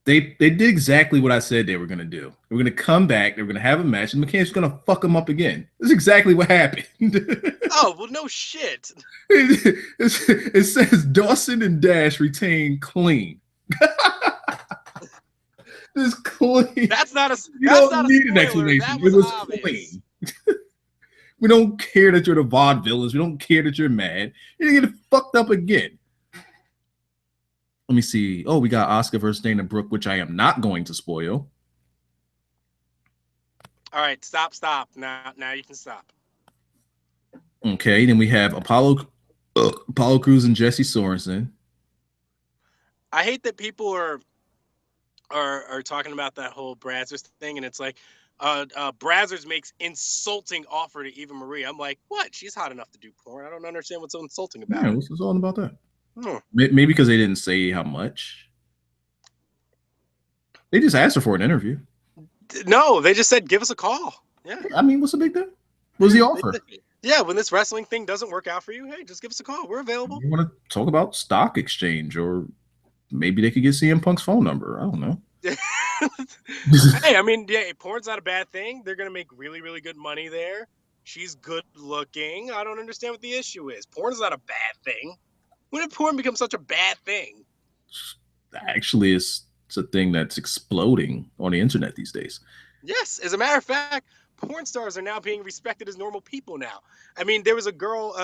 They did exactly what I said they were going to do. They were going to come back. They were going to have a match, and McCann's going to fuck them up again. That's exactly what happened. Oh, well, no shit. It says Dawson and Dash retain clean. It's clean. That's not a. You don't need an explanation. It was clean. We don't care that you're the Vaudevillains. We don't care that you're mad. You're going to get fucked up again. Let me see. Oh, we got Asuka versus Dana Brooke, which I am not going to spoil. All right, stop. Now you can stop. Okay, then we have Apollo Crews and Jesse Sorensen. I hate that people are talking about that whole Brazzers thing, and it's like, Brazzers makes insulting offer to Eva Marie. I'm like, what? She's hot enough to do porn. I don't understand what's so insulting about it. What's all about that? Maybe because they didn't say how much. They just asked her for an interview. No, they just said, give us a call. Yeah. I mean, what's the big deal? What's the offer? Yeah, when this wrestling thing doesn't work out for you, hey, just give us a call. We're available. You want to talk about stock exchange, or maybe they could get CM Punk's phone number. I don't know. Hey, I mean, yeah, porn's not a bad thing. They're going to make really, really good money there. She's good looking. I don't understand what the issue is. Porn's not a bad thing. When did porn become such a bad thing? Actually, it's a thing that's exploding on the internet these days. Yes. As a matter of fact, porn stars are now being respected as normal people now. I mean, there was a girl,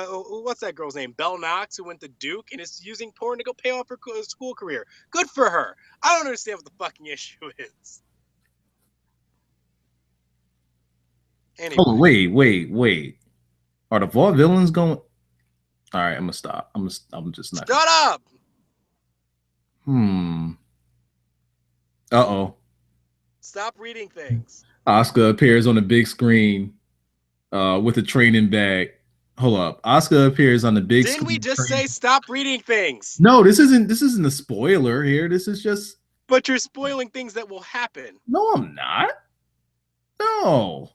what's that girl's name? Belle Knox, who went to Duke and is using porn to go pay off her school career. Good for her. I don't understand what the fucking issue is. Anyway. Oh, wait. Are the Vaudevillains going? All right, I'm gonna stop. I'm just not. Shut up. Uh-oh. Stop reading things. Asuka appears on the big screen with a training bag. Hold up. Asuka appears on the big screen. Didn't we just say stop reading things? No, this isn't a spoiler here. This is just. But you're spoiling things that will happen. No, I'm not. No.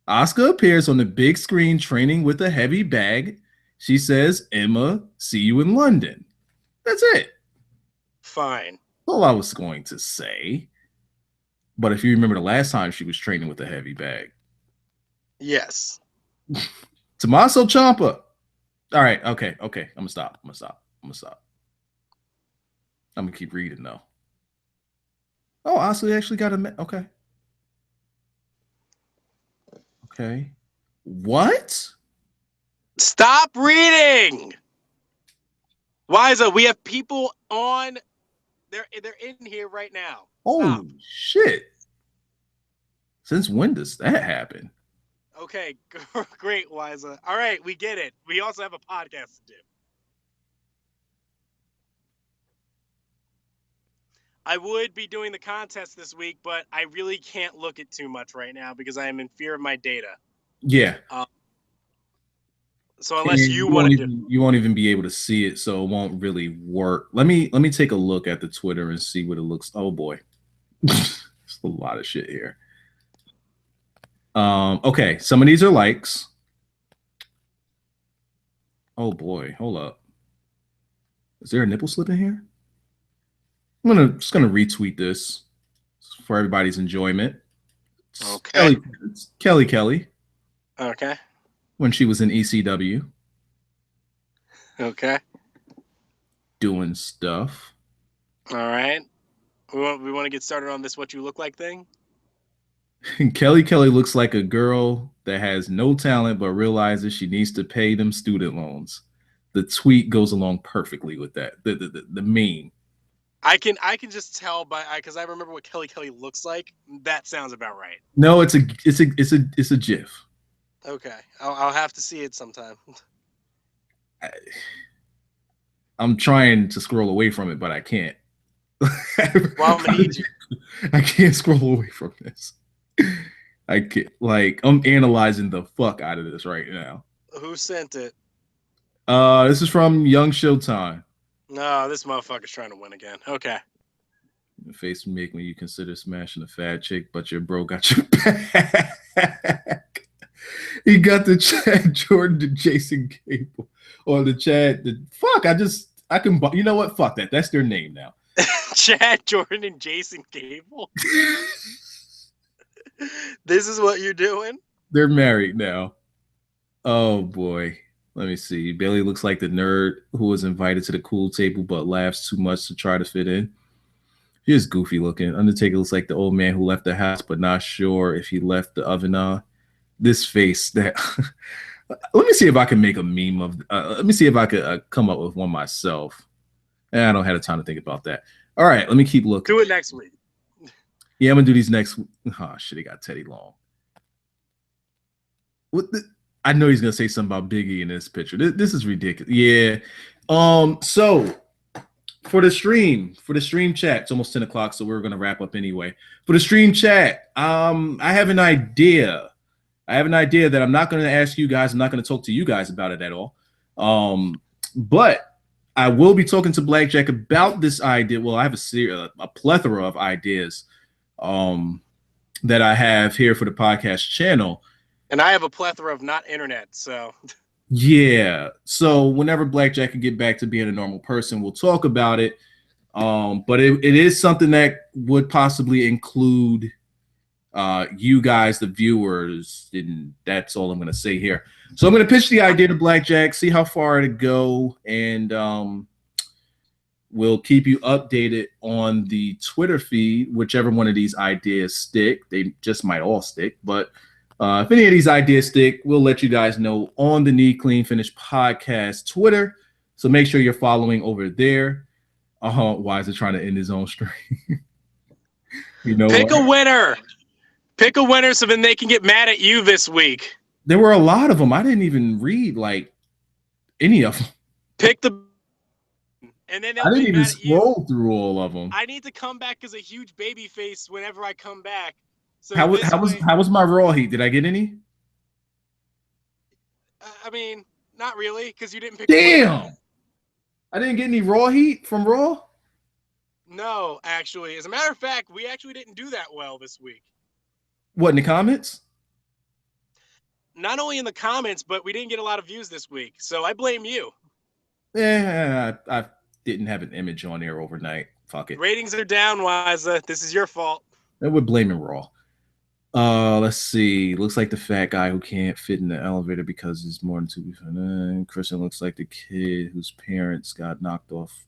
Asuka appears on the big screen training with a heavy bag. She says, Emma, see you in London. That's it. Fine. All I was going to say. But if you remember the last time she was training with a heavy bag. Yes. Tommaso Ciampa. All right. Okay. I'm going to stop. I'm going to keep reading, though. Oh, Asuka actually got a okay. Okay. What? Stop reading. Wiza, we have people on. They're in here right now. Stop. Oh shit. Since when does that happen? Okay, great, Wiza. All right, we get it. We also have a podcast to do. I would be doing the contest this week, but I really can't look at too much right now because I am in fear of my data. Yeah. So unless you want to do, you won't even be able to see it, so it won't really work. Let me take a look at the Twitter and see what it looks. Oh boy, there's a lot of shit here. Okay, some of these are likes. Oh boy, hold up. Is there a nipple slip in here? I'm just gonna retweet this for everybody's enjoyment. Okay. Kelly. Okay. When she was in ECW. Okay. Doing stuff. All right. We want to get started on this what you look like thing. Kelly looks like a girl that has no talent but realizes she needs to pay them student loans. The tweet goes along perfectly with that. The meme. I can just tell because I remember what Kelly looks like. That sounds about right. No, it's a GIF. Okay, I'll have to see it sometime. I'm trying to scroll away from it, but I can't. Well, I'm gonna need you. I can't scroll away from this. I can't. Like, I'm analyzing the fuck out of this right now. Who sent it? This is from Young Showtime. No, this motherfucker's trying to win again. Okay. The face make when you consider smashing a fat chick, but your bro got your back. He got the Chad Jordan to Jason Cable, or the Chad. I can. You know what? Fuck that. That's their name now. Chad Jordan and Jason Cable. This is what you're doing? They're married now. Oh boy. Let me see. Bailey looks like the nerd who was invited to the cool table but laughs too much to try to fit in. He is goofy looking. Undertaker looks like the old man who left the house but not sure if he left the oven on. This face that. Let me see if I can make a meme of. Let me see if I could come up with one myself. I don't have the time to think about that. All right, let me keep looking. Do it next week. Yeah, I'm gonna do these next. Oh shit, he got Teddy Long. What the? I know he's gonna say something about Biggie in this picture. This is ridiculous. Yeah. So for the stream chat, it's almost 10 o'clock, so we're gonna wrap up anyway. For the stream chat, I have an idea. That I'm not gonna ask you guys. I'm not gonna talk to you guys about it at all. But I will be talking to Blackjack about this idea. Well, I have a plethora of ideas that I have here for the podcast channel. And I have a plethora of not internet, so. Yeah. So whenever Blackjack can get back to being a normal person, we'll talk about it. But it is something that would possibly include you guys, the viewers, and that's all I'm going to say here. So I'm going to pitch the idea to Blackjack, see how far to go, and we'll keep you updated on the Twitter feed, whichever one of these ideas stick. They just might all stick, but if any of these ideas stick, we'll let you guys know on the Need Clean Finish podcast Twitter. So make sure you're following over there. Why is it trying to end his own stream? You know, pick a winner. Pick a winner so then they can get mad at you this week. There were a lot of them. I didn't even read like any of them. Pick the. And then I didn't even scroll through all of them. I need to come back as a huge baby face whenever I come back. So how was my Raw heat? Did I get any? I mean, not really, because you didn't pick. Damn, I didn't get any Raw heat from Raw. No, actually, as a matter of fact, we actually didn't do that well this week. What, in the comments? Not only in the comments, but we didn't get a lot of views this week, so I blame you. Yeah, I didn't have an image on there overnight. Fuck it. Ratings are down, Wiza. This is your fault. And we're blaming Raw. Let's see. Looks like the fat guy who can't fit in the elevator because he's more than 2 feet. Christian looks like the kid whose parents got knocked off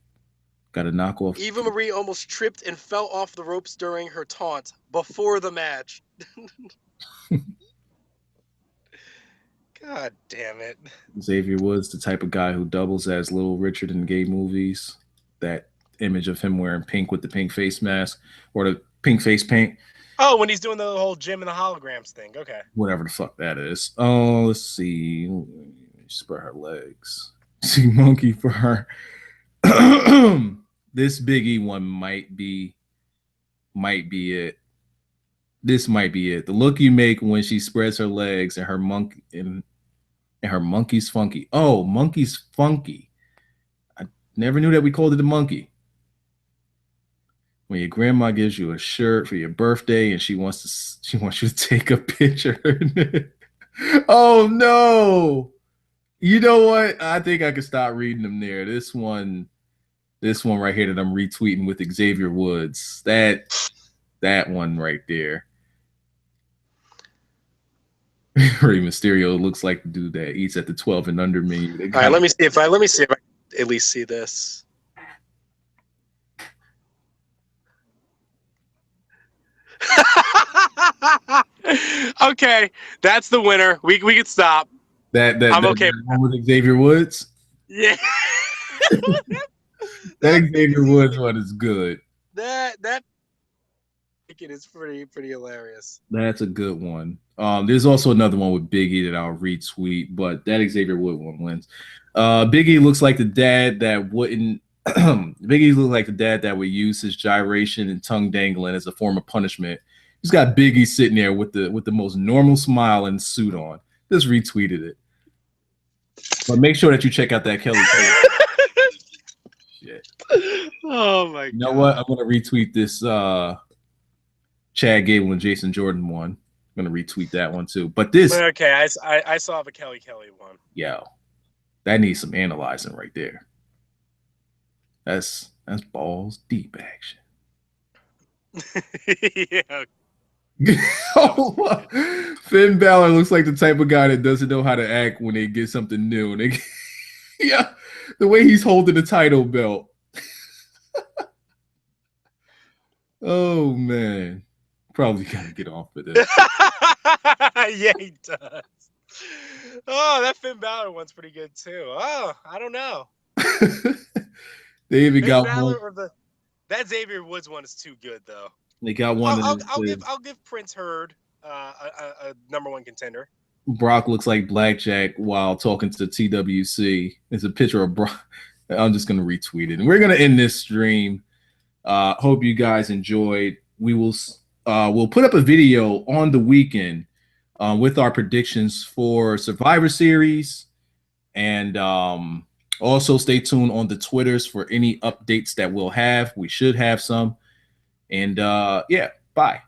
Got to knock off. Eva Marie almost tripped and fell off the ropes during her taunt before the match. God damn it. Xavier Woods, the type of guy who doubles as Little Richard in gay movies. That image of him wearing pink with the pink face mask or the pink face paint. Oh, when he's doing the whole Jim and the holograms thing. Okay. Whatever the fuck that is. Oh, let's see. Spread her legs. See monkey for her. This Biggie one might be it. This might be it. The look you make when she spreads her legs and her monkey and her monkey's funky. Oh, monkey's funky. I never knew that we called it a monkey. When your grandma gives you a shirt for your birthday and she wants you to take a picture. Oh no. You know what? I think I could stop reading them there. This one right here that I'm retweeting with Xavier Woods. That one right there. Rey Mysterio looks like the dude that eats at the 12 and under menu. All right, let me see if I at least see this. Okay, that's the winner. We can stop. I'm okay with Xavier Woods. Yeah. That Xavier Woods one is good. That it is pretty hilarious. That's a good one. There's also another one with Biggie that I'll retweet, but that Xavier Woods one wins. Biggie looks like the dad that wouldn't. Biggie looks like the dad that would use his gyration and tongue dangling as a form of punishment. He's got Biggie sitting there with the most normal smile and suit on. Just retweeted it. But make sure that you check out that Kelly. Shit. Oh my god. You know what? I'm gonna retweet this Chad Gable and Jason Jordan one. I'm gonna retweet that one too. But this okay, I saw the Kelly one. Yo, that needs some analyzing right there. That's balls deep action. Yeah. Oh, Finn Balor looks like the type of guy that doesn't know how to act when they get something new. And yeah, the way he's holding the title belt. Oh man, probably gotta get off of this. Yeah, he does. Oh, that Finn Balor one's pretty good too. Oh, I don't know. They even Finn got Balor one. or that Xavier Woods one is too good though. They got one. I'll give Prince Hurd a number one contender. Brock looks like Blackjack while talking to TWC. It's a picture of Brock. I'm just gonna retweet it, and we're gonna end this stream. Hope you guys enjoyed. We'll put up a video on the weekend with our predictions for Survivor Series, and also stay tuned on the Twitters for any updates that we'll have. We should have some. And yeah, bye.